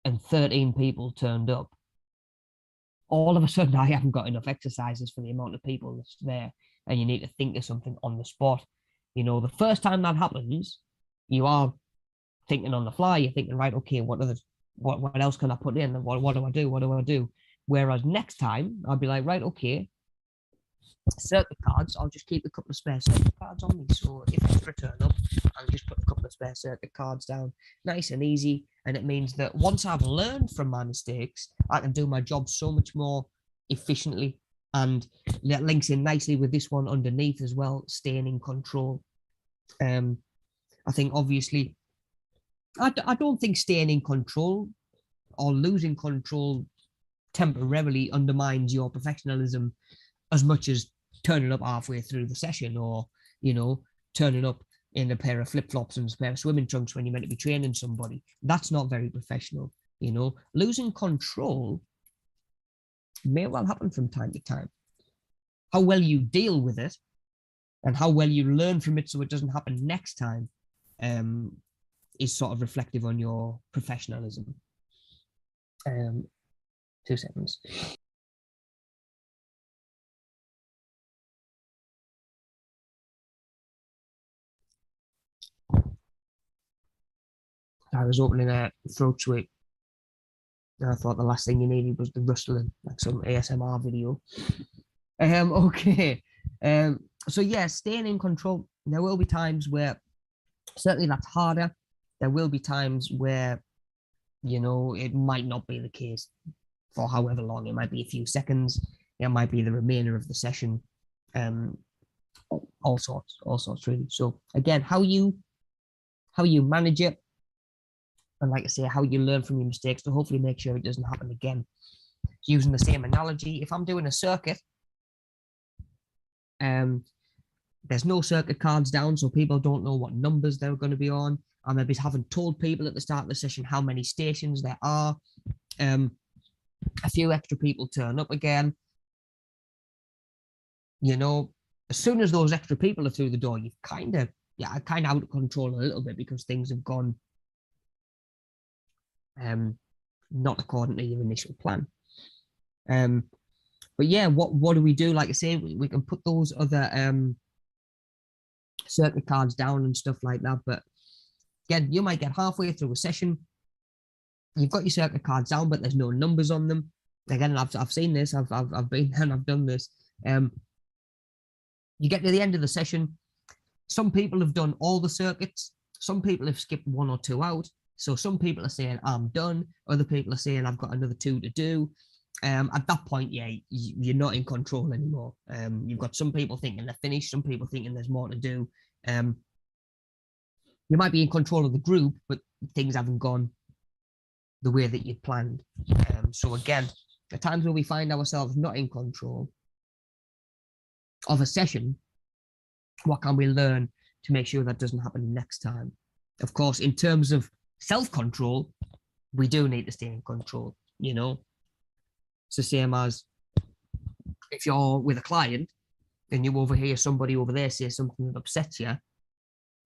A: and 13 people turned up, all of a sudden I haven't got enough exercises for the amount of people that's there, and you need to think of something on the spot. You know, the first time that happens, you are thinking on the fly. You're thinking, right, okay, what else can I put in? What do I do? What do I do? Whereas next time I'll be like, right, okay, circuit cards, I'll just keep a couple of spare circuit cards on me. So if extra turn up, I'll just put a couple of spare circuit cards down, nice and easy. And it means that once I've learned from my mistakes, I can do my job so much more efficiently. And that links in nicely with this one underneath as well, staying in control. I think obviously, I don't think staying in control or losing control temporarily undermines your professionalism as much as turning up halfway through the session, or, you know, turning up in a pair of flip-flops and a pair of swimming trunks when you're meant to be training somebody. That's not very professional. You know, losing control may well happen from time to time. How well you deal with it and how well you learn from it so it doesn't happen next time is sort of reflective on your professionalism. 2 seconds. I was opening a throat sweep, and I thought the last thing you needed was the rustling, like some ASMR video. Okay. So yeah, staying in control. There will be times where certainly that's harder. There will be times where, you know, it might not be the case for however long. It might be a few seconds. It might be the remainder of the session. All sorts really. So again, how you manage it, and like I say, how you learn from your mistakes to hopefully make sure it doesn't happen again. Using the same analogy, if I'm doing a circuit, there's no circuit cards down, so people don't know what numbers they're going to be on. I maybe haven't told people at the start of the session how many stations there are. A few extra people turn up again. you know, as soon as those extra people are through the door, you've kind of out of control a little bit because things have gone not according to your initial plan. But yeah, what do we do? Like I say, we can put those other circuit cards down and stuff like that. But again, you might get halfway through a session, you've got your circuit cards down, but there's no numbers on them. Again, I've seen this. I've been and I've done this. You get to the end of the session. Some people have done all the circuits. Some people have skipped one or two out. So some people are saying, I'm done. Other people are saying, I've got another two to do. At that point, yeah, you're not in control anymore. You've got some people thinking they're finished. Some people thinking there's more to do. You might be in control of the group, but things haven't gone the way that you'd planned. So again, the times where we find ourselves not in control of a session, what can we learn to make sure that doesn't happen next time? Of course, in terms of self-control, we do need to stay in control, you know. It's the same as if you're with a client and you overhear somebody over there say something that upsets you,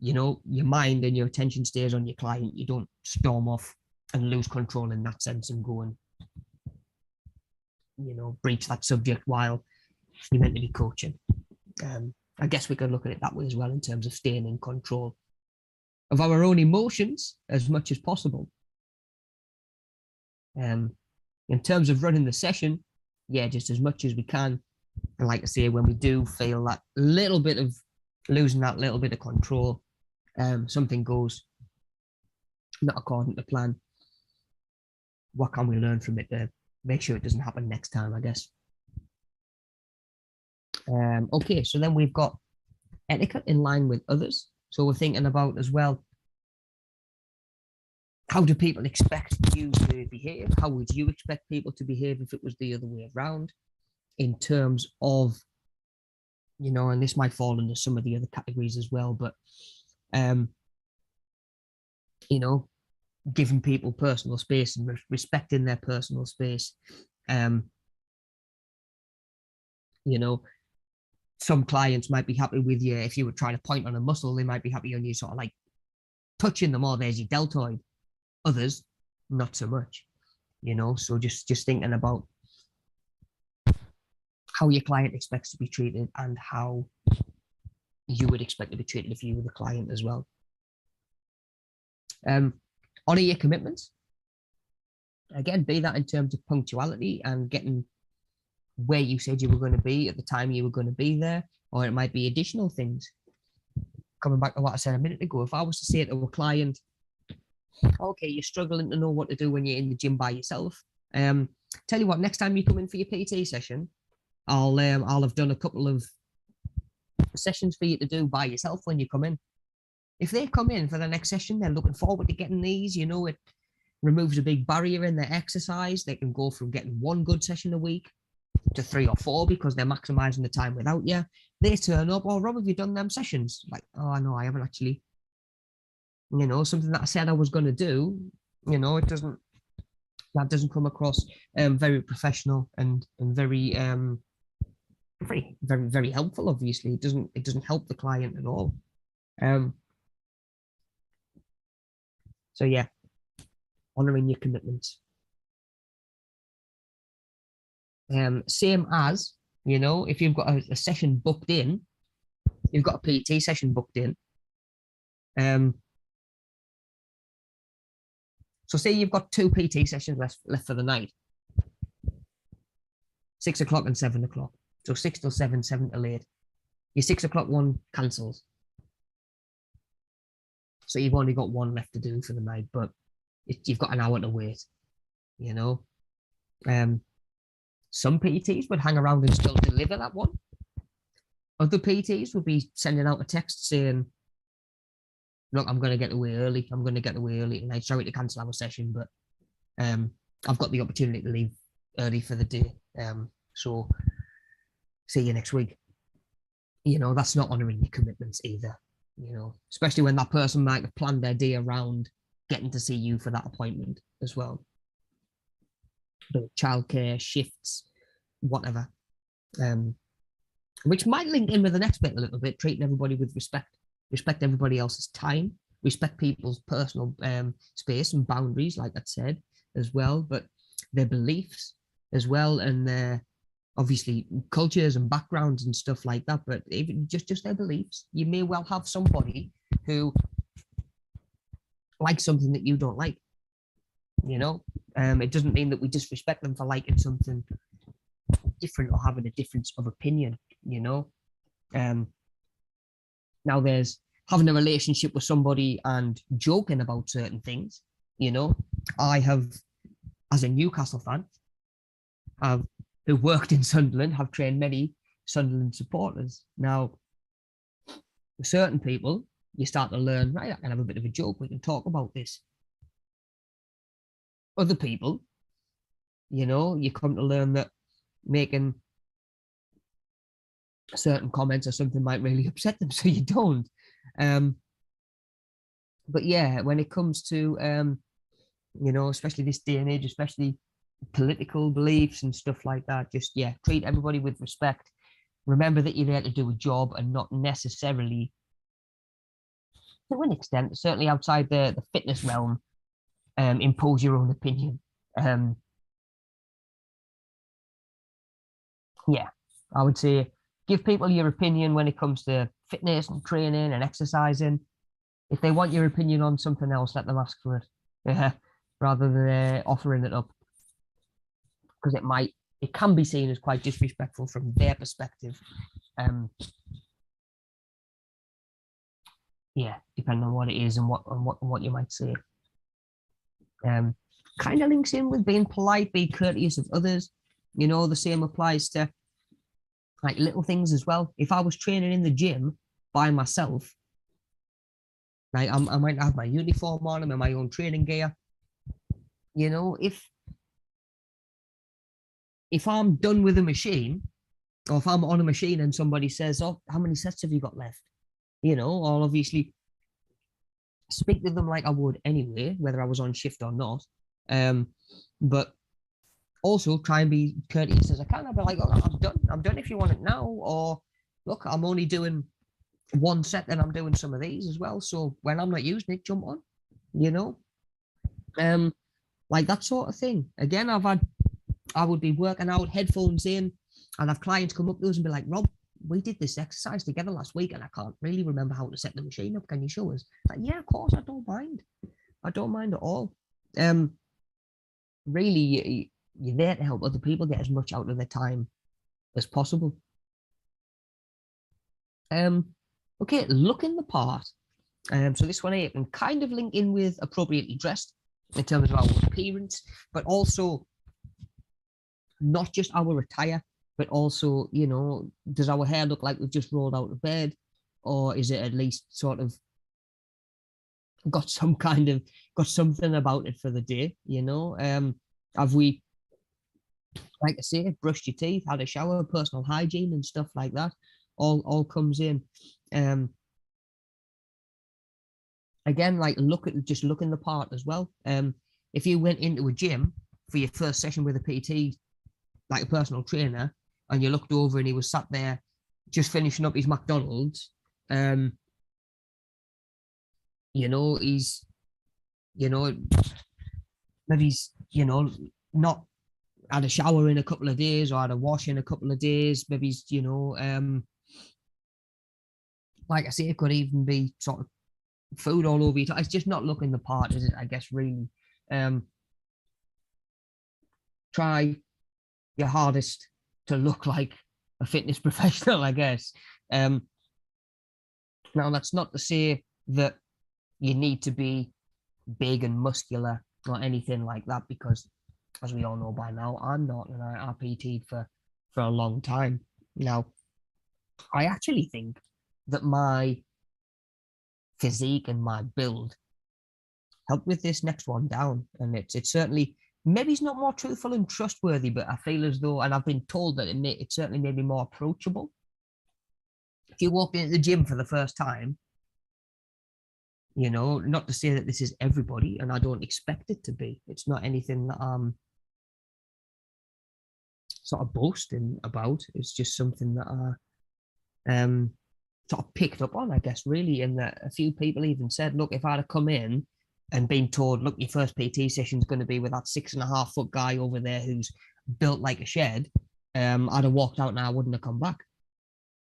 A: you know, your mind and your attention stays on your client. You don't storm off and lose control in that sense and go and, you know, breach that subject while you're meant to be coaching. I guess we could look at it that way as well in terms of staying in control of our own emotions as much as possible. In terms of running the session, yeah, just as much as we can. And like I say, when we do feel that little bit of losing that little bit of control, something goes not according to plan, what can we learn from it to make sure it doesn't happen next time, I guess. Okay, so then we've got etiquette in line with others. So we're thinking about as well, how do people expect you to behave? How would you expect people to behave if it was the other way around? In terms of, you know, and this might fall into some of the other categories as well, but, you know, giving people personal space and respecting their personal space. You know, some clients might be happy with you if you were trying to point on a muscle, they might be happy on you sort of like touching them, or there's your deltoid. Others, not so much, you know. So just thinking about how your client expects to be treated and how you would expect to be treated if you were the client as well. Honor your commitments. Again, be that in terms of punctuality and getting where you said you were going to be at the time you were going to be there, or it might be additional things. Coming back to what I said a minute ago, if I was to say to a client, okay, you're struggling to know what to do when you're in the gym by yourself. Tell you what, next time you come in for your PT session, I'll have done a couple of sessions for you to do by yourself when you come in. If they come in for the next session, they're looking forward to getting these, you know, it removes a big barrier in their exercise. They can go from getting one good session a week to 3 or 4 because they're maximizing the time without you. They turn up, oh, Rob, have you done them sessions? Like, oh, no, I haven't actually. You know, something that I said I was going to do, you know, that doesn't come across very professional and very very helpful. Obviously, it doesn't help the client at all. So yeah, honoring your commitments. Same as, you know, if you've got a session booked in, you've got a PT session booked in. So say you've got 2 PT sessions left for the night, 6 o'clock and 7 o'clock. So 6 till 7, 7 till 8. Your 6 o'clock one cancels. So you've only got one left to do for the night, but you've got an hour to wait, you know. Some PTs would hang around and still deliver that one. Other PTs would be sending out a text saying, look, I'm going to get away early. I'm going to get away early tonight. Sorry to cancel our session, but I've got the opportunity to leave early for the day. So see you next week. You know, that's not honoring your commitments either, you know, especially when that person might have planned their day around getting to see you for that appointment as well. The childcare, shifts, whatever. which might link in with the next bit a little bit, treating everybody with respect, respect everybody else's time, respect people's personal space and boundaries, like I said, as well, but their beliefs as well, and their obviously cultures and backgrounds and stuff like that, but even just their beliefs. You may well have somebody who likes something that you don't like, you know. It doesn't mean that we disrespect them for liking something different or having a difference of opinion, you know. Now there's having a relationship with somebody and joking about certain things, you know. I have, as a Newcastle fan, who worked in Sunderland, have trained many Sunderland supporters. Now, with certain people, you start to learn, right, I can have a bit of a joke, we can talk about this. Other people, you know, you come to learn that making certain comments or something might really upset them, so you don't. But yeah, when it comes to, you know, especially this day and age, especially political beliefs and stuff like that, just, yeah, treat everybody with respect. Remember that you're there to do a job and not necessarily, to an extent, certainly outside the fitness realm, impose your own opinion. Yeah, I would say give people your opinion when it comes to fitness and training and exercising. If they want your opinion on something else, let them ask for it, yeah, rather than offering it up, because it can be seen as quite disrespectful from their perspective. Yeah, depending on what it is and what you might say. Kind of links in with being polite, be courteous of others. You know, the same applies to like little things as well. If I was training in the gym by myself, like I might have my uniform on and my own training gear. You know, if I'm done with a machine, or if I'm on a machine and somebody says, "Oh, how many sets have you got left?" You know, I'll obviously speak to them like I would anyway, whether I was on shift or not. But also try and be courteous as I can. I'll be like, "Oh, I'm done if you want it now," or "Look, I'm only doing one set and I'm doing some of these as well. So when I'm not using it, jump on," you know? Like that sort of thing. Again, I would be working out, headphones in, and have clients come up to us and be like, "Rob, we did this exercise together last week and I can't really remember how to set the machine up. Can you show us?" Like, yeah, of course, I don't mind. I don't mind at all. Really, you're there to help other people get as much out of their time as possible. Okay, looking the part. So this one here can kind of link in with appropriately dressed in terms of our appearance, but also not just our attire, but also, you know, does our hair look like we've just rolled out of bed, or is it at least sort of got something about it for the day, you know? Have we, like I say, brushed your teeth, had a shower, personal hygiene and stuff like that? All comes in. Again, like look in the part as well. If you went into a gym for your first session with a PT, like a personal trainer, and you looked over and he was sat there just finishing up his McDonald's, you know, he's, you know, maybe he's, you know, not had a shower in a couple of days or had a wash in a couple of days. Maybe he's, you know, like I say, it could even be sort of food all over you. It's just not looking the part, is it? I guess really. Try your hardest to look like a fitness professional, I guess. Now that's not to say that you need to be big and muscular or anything like that, because as we all know by now, I'm not, and I PT'd for a long time. Now, I actually think that my physique and my build helped with this next one down, and it's certainly, maybe it's not more truthful and trustworthy, but I feel as though, and I've been told that it certainly made me more approachable. If you walked into the gym for the first time, you know, not to say that this is everybody, and I don't expect it to be. It's not anything that I'm sort of boasting about. It's just something that sort of picked up on, I guess, really, in that a few people even said, look, if I'd have come in and been told, look, your first PT session is going to be with that 6.5 foot guy over there who's built like a shed, I'd have walked out and I wouldn't have come back.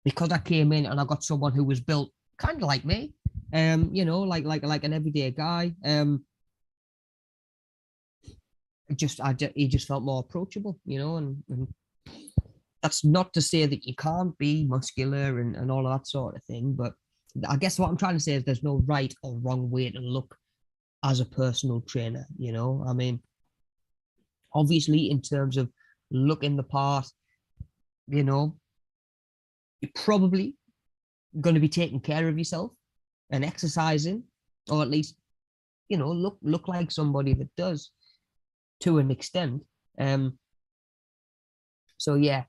A: Because I came in and I got someone who was built kind of like me, you know, like an everyday guy. He just felt more approachable, you know, and that's not to say that you can't be muscular and all of that sort of thing, but I guess what I'm trying to say is there's no right or wrong way to look as a personal trainer, you know. I mean, obviously, in terms of looking the part, you know, you're probably going to be taking care of yourself and exercising, or at least, you know, look like somebody that does to an extent. So yeah,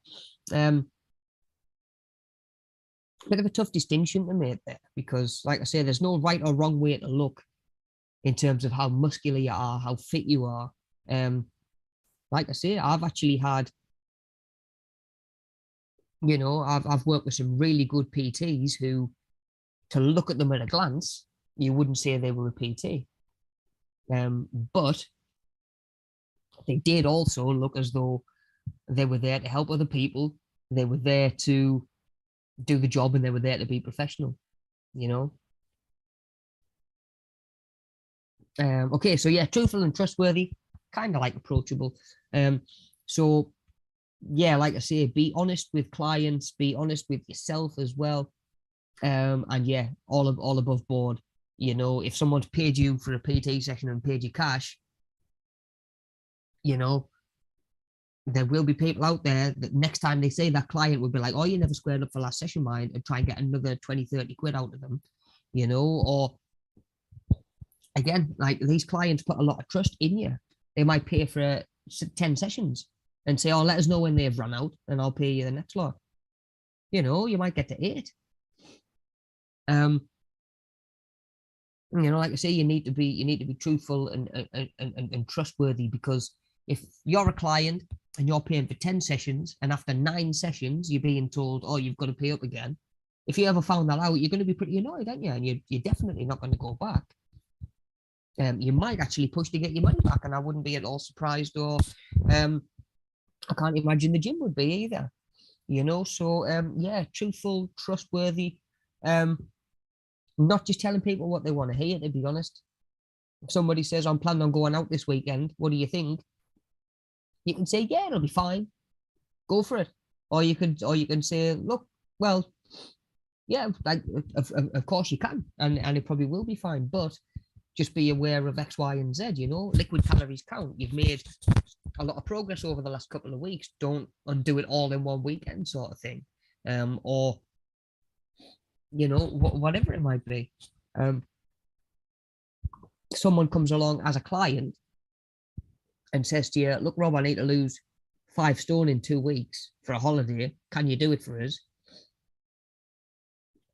A: bit of a tough distinction to make there, because like I say, there's no right or wrong way to look in terms of how muscular you are, how fit you are. Like I say, I've actually had, you know, I've worked with some really good PTs who, to look at them at a glance, you wouldn't say they were a PT. But they did also look as though they were there to help other people. They were there to do the job and they were there to be professional, you know. Okay, so yeah, truthful and trustworthy, kind of like approachable. So yeah, like I say, be honest with clients, be honest with yourself as well. And yeah, all above board. You know, if someone's paid you for a PT session and paid you cash, you know, there will be people out there that next time they say that client would be like, oh, you never squared up for last session, mind, and try and get another 20-30 quid out of them, you know. Or again, like these clients put a lot of trust in you. They might pay for 10 sessions and say, oh, let us know when they've run out and I'll pay you the next lot. You know, you might get to 8. You know, like I say, you need to be truthful and trustworthy, because if you're a client and you're paying for 10 sessions and after 9 sessions you're being told, oh, you've got to pay up again, if you ever found that out, you're going to be pretty annoyed, aren't you? And you're definitely not going to go back. You might actually push to get your money back, and I wouldn't be at all surprised, or I can't imagine the gym would be either, you know. So yeah, truthful, trustworthy, not just telling people what they want to hear, to be honest. If somebody says, I'm planning on going out this weekend, what do you think? You can say, yeah, it'll be fine, go for it. Or you can say, look, well, yeah, like of course you can, and it probably will be fine, but just be aware of X, Y, and Z, you know. Liquid calories count. You've made a lot of progress over the last couple of weeks. Don't undo it all in one weekend, sort of thing. Or, you know, whatever it might be. Someone comes along as a client and says to you, look, Rob, I need to lose 5 stone in 2 weeks for a holiday. Can you do it for us?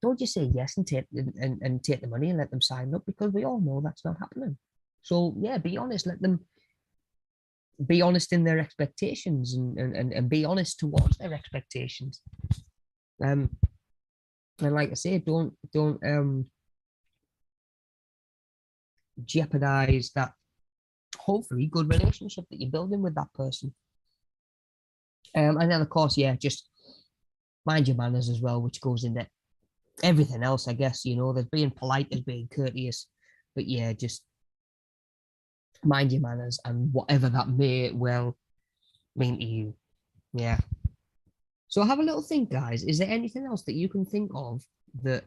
A: Don't just say yes and take the money and let them sign up, because we all know that's not happening. So yeah, be honest. Let them be honest in their expectations, and be honest towards their expectations. And like I say, don't jeopardize that hopefully good relationship that you're building with that person. And then of course, yeah, just mind your manners as well, which goes into everything else, I guess. You know, there's being polite, there's being courteous, but yeah, just mind your manners and whatever that may well mean to you. Yeah. So have a little think, guys. Is there anything else that you can think of that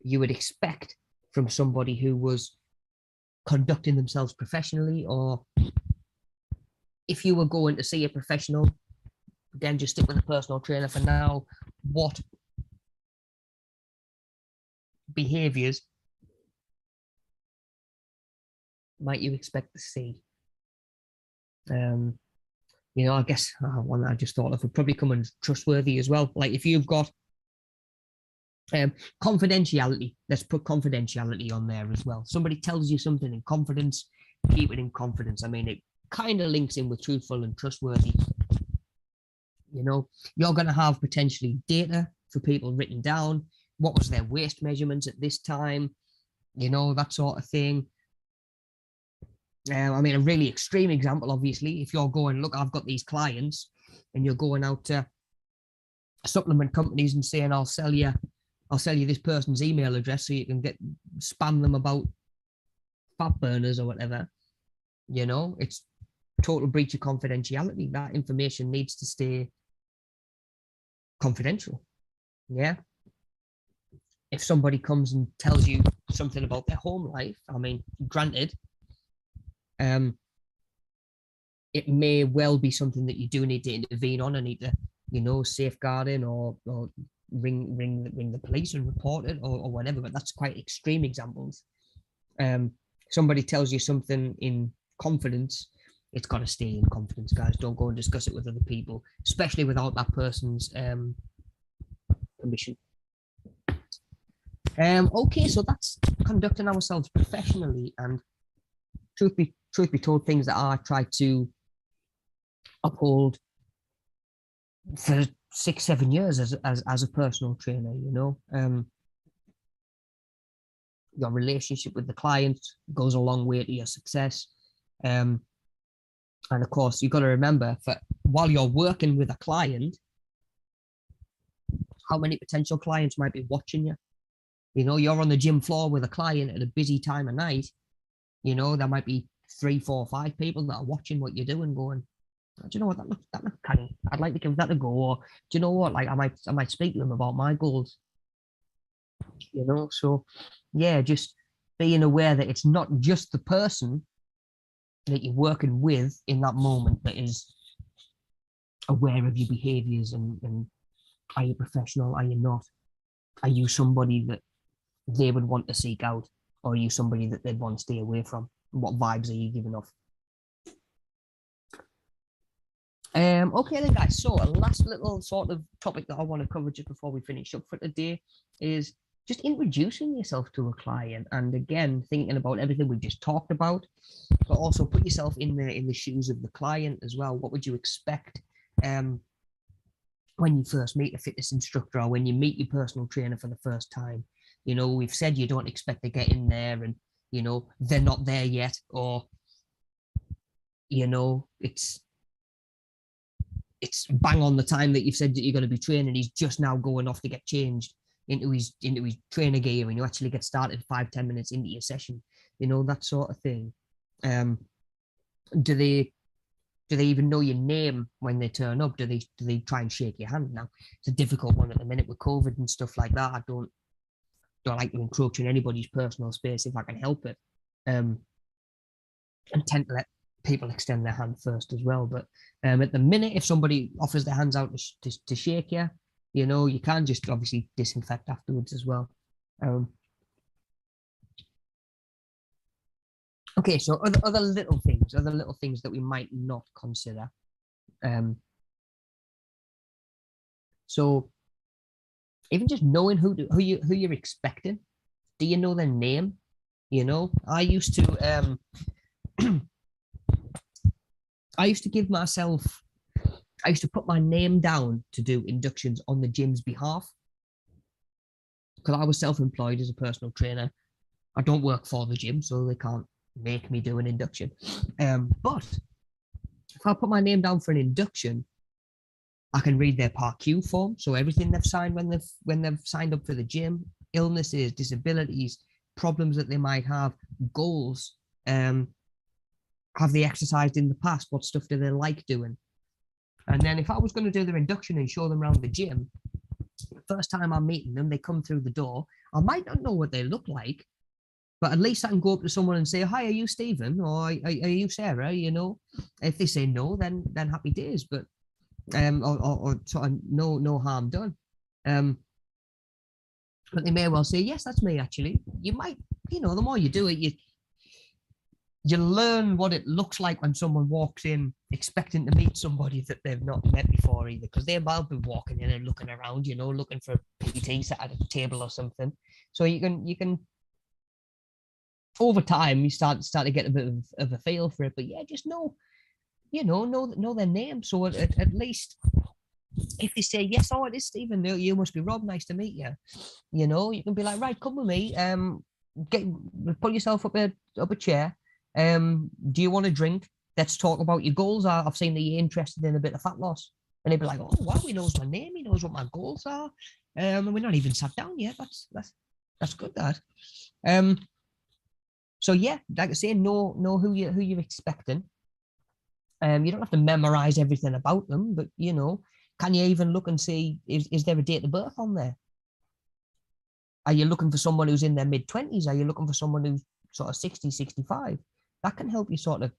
A: you would expect from somebody who was conducting themselves professionally? Or if you were going to see a professional, then just stick with a personal trainer for now, what behaviors might you expect to see? You know, I guess one that I just thought of would probably come and trustworthy as well. Like if you've got confidentiality, let's put confidentiality on there as well. Somebody tells you something in confidence, keep it in confidence. I mean, it kind of links in with truthful and trustworthy. You know, you're going to have potentially data for people written down. What was their waist measurements at this time? You know, that sort of thing. I mean, a really extreme example, obviously, if you're going, look, I've got these clients, and you're going out to supplement companies and saying, I'll sell you this person's email address so you can spam them about fat burners or whatever. You know, it's total breach of confidentiality. That information needs to stay confidential. Yeah. If somebody comes and tells you something about their home life, I mean, granted, it may well be something that you do need to intervene on and need to, you know, safeguarding or ring the police and report it or whatever. But that's quite extreme examples. Somebody tells you something in confidence, it's got to stay in confidence, guys. Don't go and discuss it with other people, especially without that person's permission. Okay, so that's conducting ourselves professionally, and truth be told, things that I try to uphold for 6-7 years as a personal trainer. You know, your relationship with the client goes a long way to your success. And of course, you've got to remember, while you're working with a client, how many potential clients might be watching you? You know, you're on the gym floor with a client at a busy time of night. You know, there might be 3, 4, 5 people that are watching what you're doing, going, do you know what, that looks kind of, I'd like to give that a go. Or do you know what, like I might speak to them about my goals. You know, so yeah, just being aware that it's not just the person that you're working with in that moment that is aware of your behaviors and are you professional, are you not? Are you somebody that they would want to seek out, or are you somebody that they'd want to stay away from? What vibes are you giving off? Okay then, guys, so a last little sort of topic that I want to cover just before we finish up for today is just introducing yourself to a client, and again, thinking about everything we've just talked about, but also put yourself in the shoes of the client as well. What would you expect when you first meet a fitness instructor, or when you meet your personal trainer for the first time? You know, we've said you don't expect to get in there and, you know, they're not there yet, or, you know, it's bang on the time that you've said that you're going to be training. He's just now going off to get changed into his trainer gear, and you actually get started 5-10 minutes into your session. You know, that sort of thing. Do they even know your name when they turn up? Do they try and shake your hand? Now, it's a difficult one at the minute with COVID and stuff like that. I don't like to encroach in anybody's personal space if I can help it. And tend to let people extend their hand first as well. But at the minute, if somebody offers their hands out to shake you, you know, you can just obviously disinfect afterwards as well. Okay, so other little things that we might not consider. So even just knowing who you're expecting. Do you know their name? You know, I used to put my name down to do inductions on the gym's behalf, because I was self-employed as a personal trainer. I don't work for the gym, so they can't make me do an induction. But if I put my name down for an induction, I can read their Part Q form, so everything they've signed when they've signed up for the gym, illnesses, disabilities, problems that they might have, goals. Have they exercised in the past? What stuff do they like doing? And then if I was going to do their induction and show them around the gym, the first time I'm meeting them, they come through the door. I might not know what they look like, but at least I can go up to someone and say, "Hi, are you Stephen? Or are you Sarah?" You know, if they say no, then happy days. But or sort of no harm done. But they may well say, "Yes, that's me." Actually, you might, you know, the more you do it, you learn what it looks like when someone walks in expecting to meet somebody that they've not met before either, because they might be walking in and looking around, you know, looking for a PT set at a table or something. So you can over time you start to get a bit of a feel for it. But yeah, just know their name, so at least if they say, yes, oh, it is Stephen, you must be Rob, nice to meet you. You know, you can be like, right, come with me. Pull yourself up a chair. Do you want a drink? Let's talk about your goals. I've seen that you're interested in a bit of fat loss. And they'd be like, oh, wow, he knows my name. He knows what my goals are. And we're not even sat down yet. That's good, that. So yeah, like I say, know who you're expecting. You don't have to memorize everything about them, but you know, can you even look and see, is there a date of birth on there? Are you looking for someone who's in their mid-20s? Are you looking for someone who's sort of 60, 65? That can help you sort of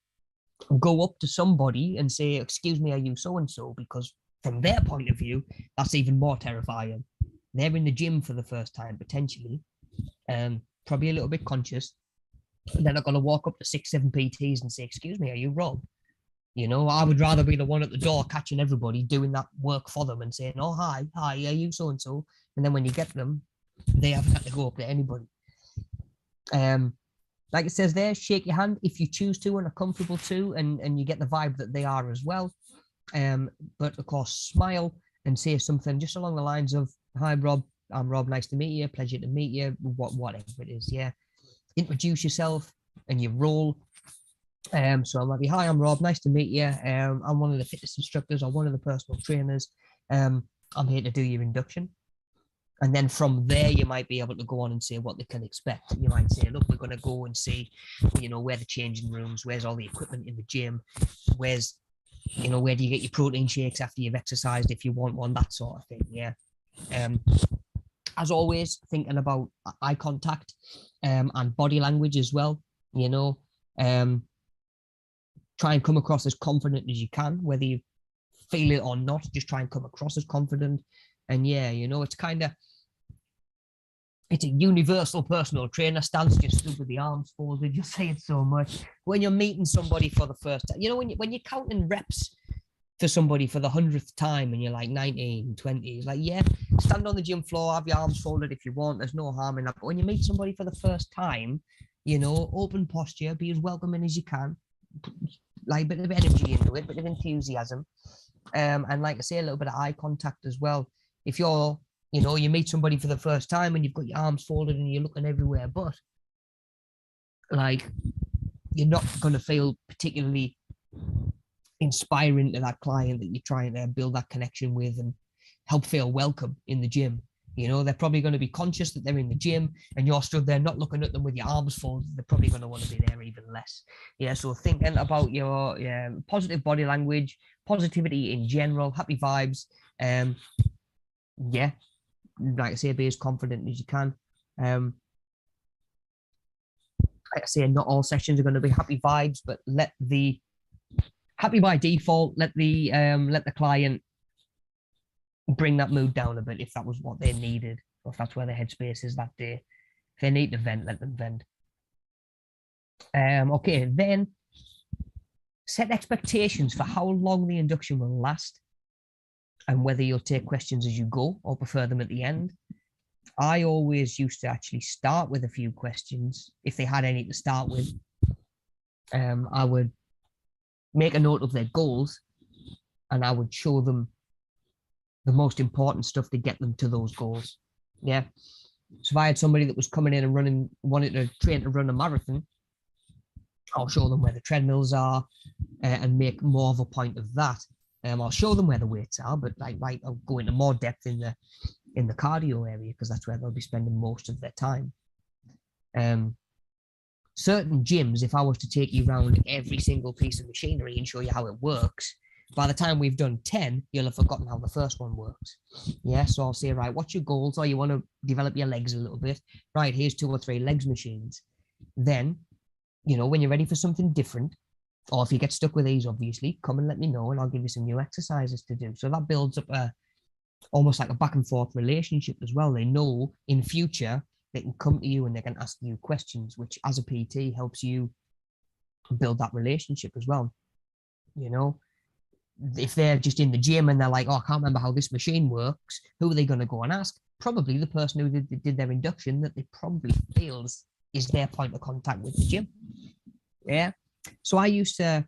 A: go up to somebody and say, excuse me, are you so-and-so? Because from their point of view, that's even more terrifying. They're in the gym for the first time, potentially, probably a little bit conscious. They're not going to walk up to 6, 7 PTs and say, excuse me, are you Rob? You know, I would rather be the one at the door catching everybody, doing that work for them and saying, oh, hi, are you so-and-so? And then when you get them, they haven't had to go up to anybody. Like it says there, shake your hand if you choose to and are comfortable to, and you get the vibe that they are as well. But of course, smile and say something just along the lines of, hi, Rob, I'm Rob, nice to meet you, pleasure to meet you, whatever it is, yeah. Introduce yourself and your role. So I might be, hi, I'm Rob, nice to meet you. I'm one of the fitness instructors or one of the personal trainers. I'm here to do your induction. And then from there, you might be able to go on and say what they can expect. You might say, look, we're going to go and see, you know, where the changing rooms, where's all the equipment in the gym, where's, you know, where do you get your protein shakes after you've exercised if you want one, that sort of thing. Yeah. As always, thinking about eye contact and body language as well, you know, try and come across as confident as you can, whether you feel it or not, just try and come across as confident. And yeah, you know, it's a universal personal trainer stance, just stood with the arms folded. You'll say it so much when you're meeting somebody for the first time. You know, when you're counting reps for somebody for the 100th time and you're like 19, 20, it's like, yeah, stand on the gym floor, have your arms folded if you want. There's no harm in that. But when you meet somebody for the first time, you know, open posture, be as welcoming as you can, like a bit of energy into it, a bit of enthusiasm. And like I say, a little bit of eye contact as well. If you're, you know, you meet somebody for the first time and you've got your arms folded and you're looking everywhere, but like, you're not going to feel particularly inspiring to that client that you're trying to build that connection with and help feel welcome in the gym. You know, they're probably going to be conscious that they're in the gym and you're stood there not looking at them with your arms folded. They're probably going to want to be there even less. Yeah, so thinking about your positive body language, positivity in general, happy vibes. Yeah, like I say, be as confident as you can. Like I say, not all sessions are going to be happy vibes, but let the happy by default, let the client bring that mood down a bit if that was what they needed, or if that's where their headspace is that day. If they need to vent, let them vent. Okay, then set expectations for how long the induction will last and whether you'll take questions as you go or prefer them at the end. I always used to actually start with a few questions if they had any to start with. I would make a note of their goals and I would show them the most important stuff to get them to those goals. Yeah. So if I had somebody that was coming in and wanted to train to run a marathon, I'll show them where the treadmills are and make more of a point of that. I'll show them where the weights are, but I'll go into more depth in the cardio area because that's where they'll be spending most of their time. Certain gyms, if I was to take you around every single piece of machinery and show you how it works, by the time we've done 10, you'll have forgotten how the first one works. Yeah, so I'll say, right, what's your goals? Or you want to develop your legs a little bit. Right, here's 2 or 3 legs machines. Then, you know, when you're ready for something different, or if you get stuck with these, obviously, come and let me know and I'll give you some new exercises to do. So that builds up almost like a back and forth relationship as well. They know in future they can come to you and they can ask you questions, which as a PT helps you build that relationship as well. You know, if they're just in the gym and they're like, oh, I can't remember how this machine works, who are they going to go and ask? Probably the person who did their induction that they probably feels is their point of contact with the gym. Yeah. So I used to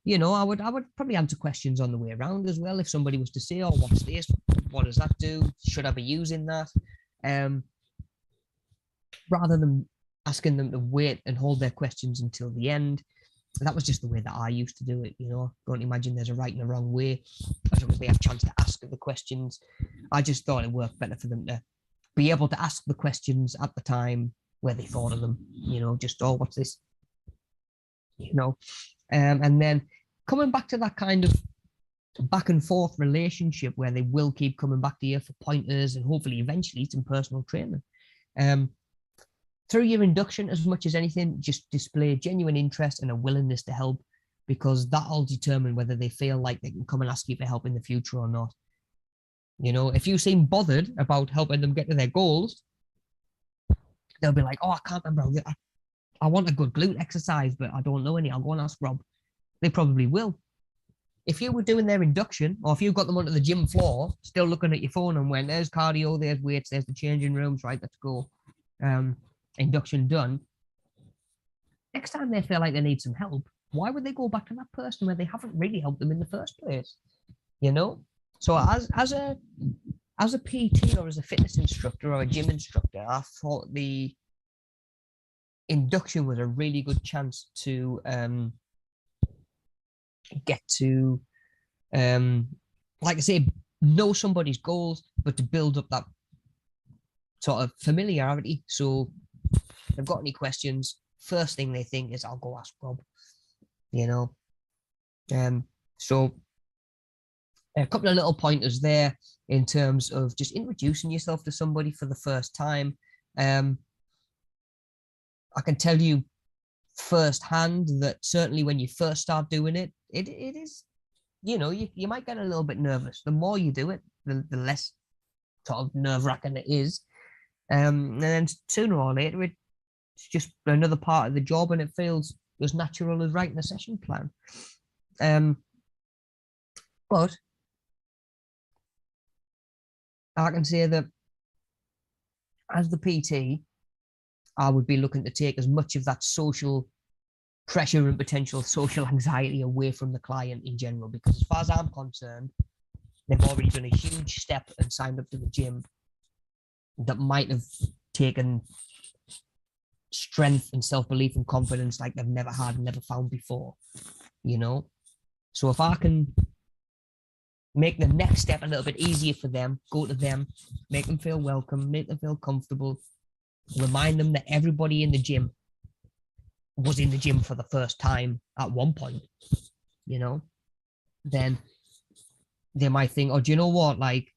A: I would probably answer questions on the way around as well. If somebody was to say, "Oh, what's this? What does that do? Should I be using that?" Rather than asking them to wait and hold their questions until the end. That was just the way that I used to do it. Don't imagine there's a right and a wrong way. As long as they have a chance to ask the questions, I just thought it worked better for them to be able to ask the questions at the time where they thought of them. Just, "Oh, what's this?" And then coming back to that kind of back and forth relationship where they will keep coming back to you for pointers and hopefully eventually some personal training. Through your induction, as much as anything, just display genuine interest and a willingness to help, because that'll determine whether they feel like they can come and ask you for help in the future or not. If you seem bothered about helping them get to their goals, they'll be like, "Oh, I can't remember. I want a good glute exercise, but I don't know any. I'll go and ask Rob." They probably will. If you were doing their induction, or if you got them onto the gym floor, still looking at your phone and went, "There's cardio, there's weights, there's the changing rooms, right, let's go. Induction done." Next time they feel like they need some help, why would they go back to that person where they haven't really helped them in the first place? So as a PT or as a fitness instructor or a gym instructor, I thought the induction was a really good chance to get to, like I say, know somebody's goals, but to build up that sort of familiarity. So if they've got any questions, first thing they think is, "I'll go ask Rob." So a couple of little pointers there in terms of just introducing yourself to somebody for the first time. I can tell you firsthand that certainly when you first start doing it, it is, you might get a little bit nervous. The more you do it, the less sort of nerve-wracking it is. And then sooner or later, it's just another part of the job, and it feels as natural as writing a session plan. But I can say that as the PT, I would be looking to take as much of that social pressure and potential social anxiety away from the client in general, because as far as I'm concerned, they've already done a huge step and signed up to the gym that might have taken strength and self-belief and confidence like they've never had and never found before. So if I can make the next step a little bit easier for them, go to them, make them feel welcome, make them feel comfortable, remind them that everybody in the gym was in the gym for the first time at one point, then they might think, "Oh, do you know what? Like,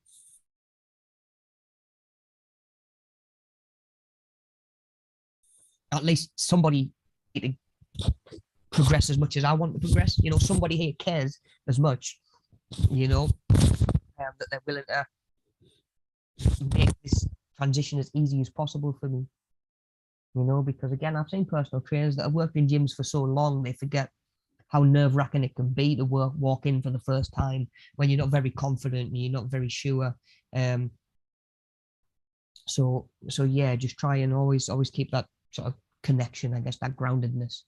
A: at least somebody to progress as much as I want to progress. Somebody here cares as much, that they're willing to make this transition as easy as possible for me. Because again, I've seen personal trainers that have worked in gyms for so long, they forget how nerve-wracking it can be to walk in for the first time when you're not very confident and you're not very sure. So yeah, just try and always keep that sort of connection, I guess, that groundedness.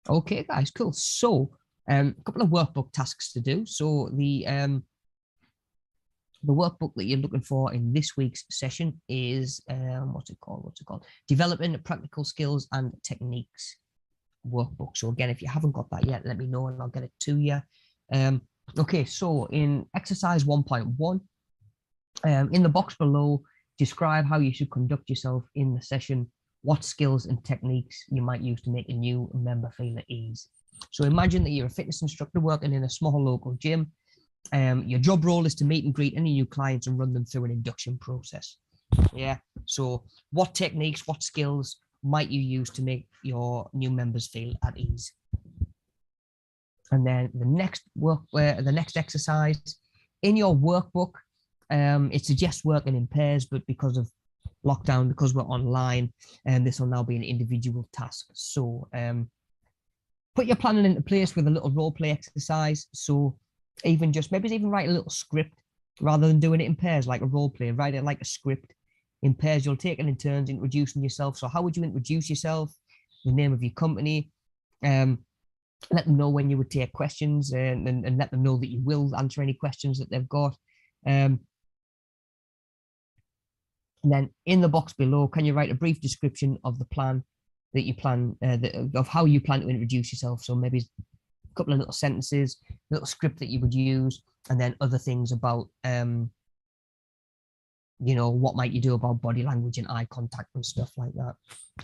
A: Okay, guys, cool. So a couple of workbook tasks to do. So the workbook that you're looking for in this week's session is what's it called? Developing Practical Skills and Techniques workbook. So again, if you haven't got that yet, let me know and I'll get it to you. Okay, so in exercise 1.1, in the box below, describe how you should conduct yourself in the session, what skills and techniques you might use to make a new member feel at ease. So imagine that you're a fitness instructor working in a small local gym. Your job role is to meet and greet any new clients and run them through an induction process. Yeah. So what techniques, what skills might you use to make your new members feel at ease? And then the next exercise in your workbook, it suggests working in pairs, but because of lockdown, because we're online, this will now be an individual task. So put your planning into place with a little role play exercise. So maybe even write a little script rather than doing it in pairs like a role play. Write it like a script. In pairs, you'll take it in turns introducing yourself. So how would you introduce yourself? The name of your company, Let them know when you would take questions, and let them know that you will answer any questions that they've got. And then in the box below, can you write a brief description of the plan that you plan, of how you plan to introduce yourself? So maybe a couple of little sentences, little script that you would use, and then other things about, you know, what might you do about body language and eye contact and stuff like that.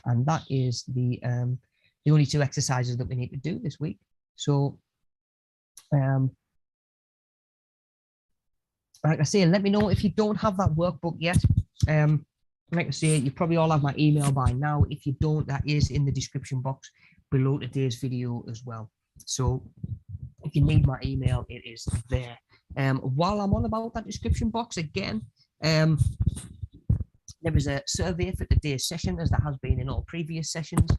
A: And that is the only 2 exercises that we need to do this week. So, like I say, let me know if you don't have that workbook yet. Like I say, you probably all have my email by now. If you don't, that is in the description box below today's video as well. So if you need my email, it is there. While I'm on about that description box again, there is a survey for today's session, as there has been in all previous sessions.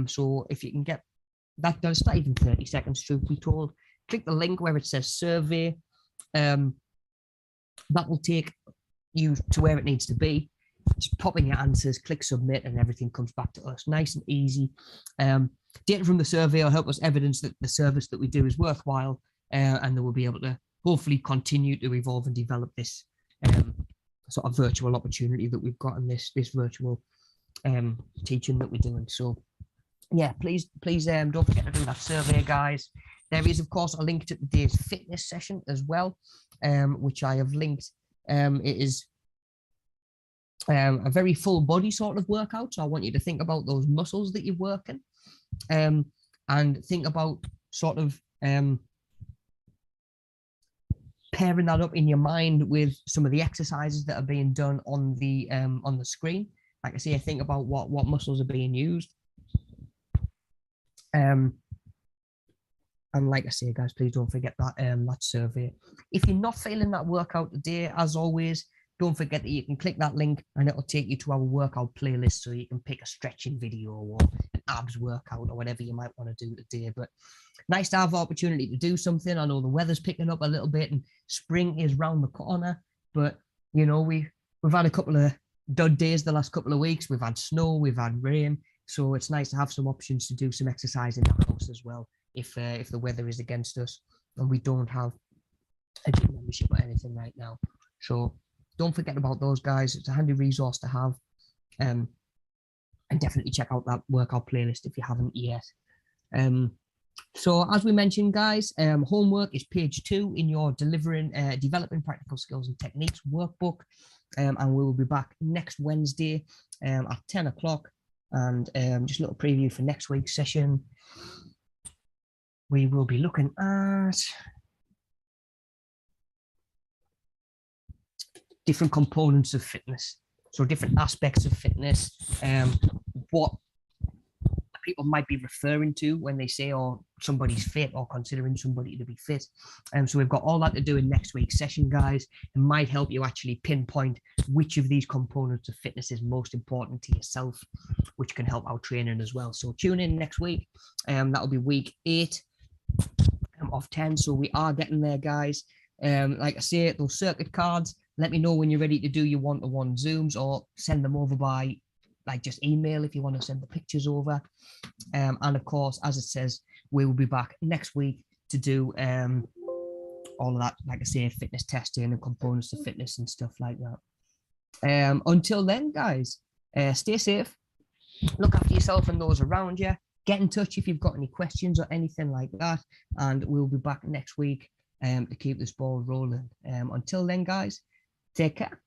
A: So if you can get that done, it's not even 30 seconds, truth be told. Click the link where it says survey. That will take you to where it needs to be. Just pop in your answers, click submit, and everything comes back to us. Nice and easy. Data from the survey will help us evidence that the service that we do is worthwhile, and then we'll be able to hopefully continue to evolve and develop this sort of virtual opportunity that we've got in this virtual teaching that we're doing. So yeah, please don't forget to do that survey, guys. There is, of course, a link to today's fitness session as well, which I have linked. It is a very full body sort of workout. So I want you to think about those muscles that you're working, and think about sort of pairing that up in your mind with some of the exercises that are being done on the screen. Like I say, think about what muscles are being used. And like I say, guys, please don't forget that that survey. If you're not feeling that workout today, as always, don't forget that you can click that link and it'll take you to our workout playlist, so you can pick a stretching video or an abs workout or whatever you might want to do today. But nice to have the opportunity to do something. I know the weather's picking up a little bit and spring is round the corner, but you know, we've had a couple of dud days the last couple of weeks. We've had snow, we've had rain, so it's nice to have some options to do some exercise in the house as well, if the weather is against us and we don't have a gym membership or anything right now. So don't forget about those, guys. It's a handy resource to have. And definitely check out that workout playlist if you haven't yet. So as we mentioned, guys, homework is page 2 in your developing practical skills and techniques workbook. And we will be back next Wednesday at 10 o'clock. And just a little preview for next week's session. We will be looking at different components of fitness, so different aspects of fitness, what people might be referring to when they say, oh, somebody's fit, or considering somebody to be fit. So we've got all that to do in next week's session, guys. It might help you actually pinpoint which of these components of fitness is most important to yourself, which can help our training as well. So tune in next week. That'll be week 8 of 10. So we are getting there, guys. Like I say, those circuit cards, let me know when you're ready to do your one-to-one Zooms, or send them over by just email if you want to send the pictures over. And of course, as it says, we will be back next week to do all of that, like I say, fitness testing and components of fitness and stuff like that. Until then, guys, stay safe, look after yourself and those around you. Get in touch if you've got any questions or anything like that, and we'll be back next week to keep this ball rolling. Until then, guys, take care.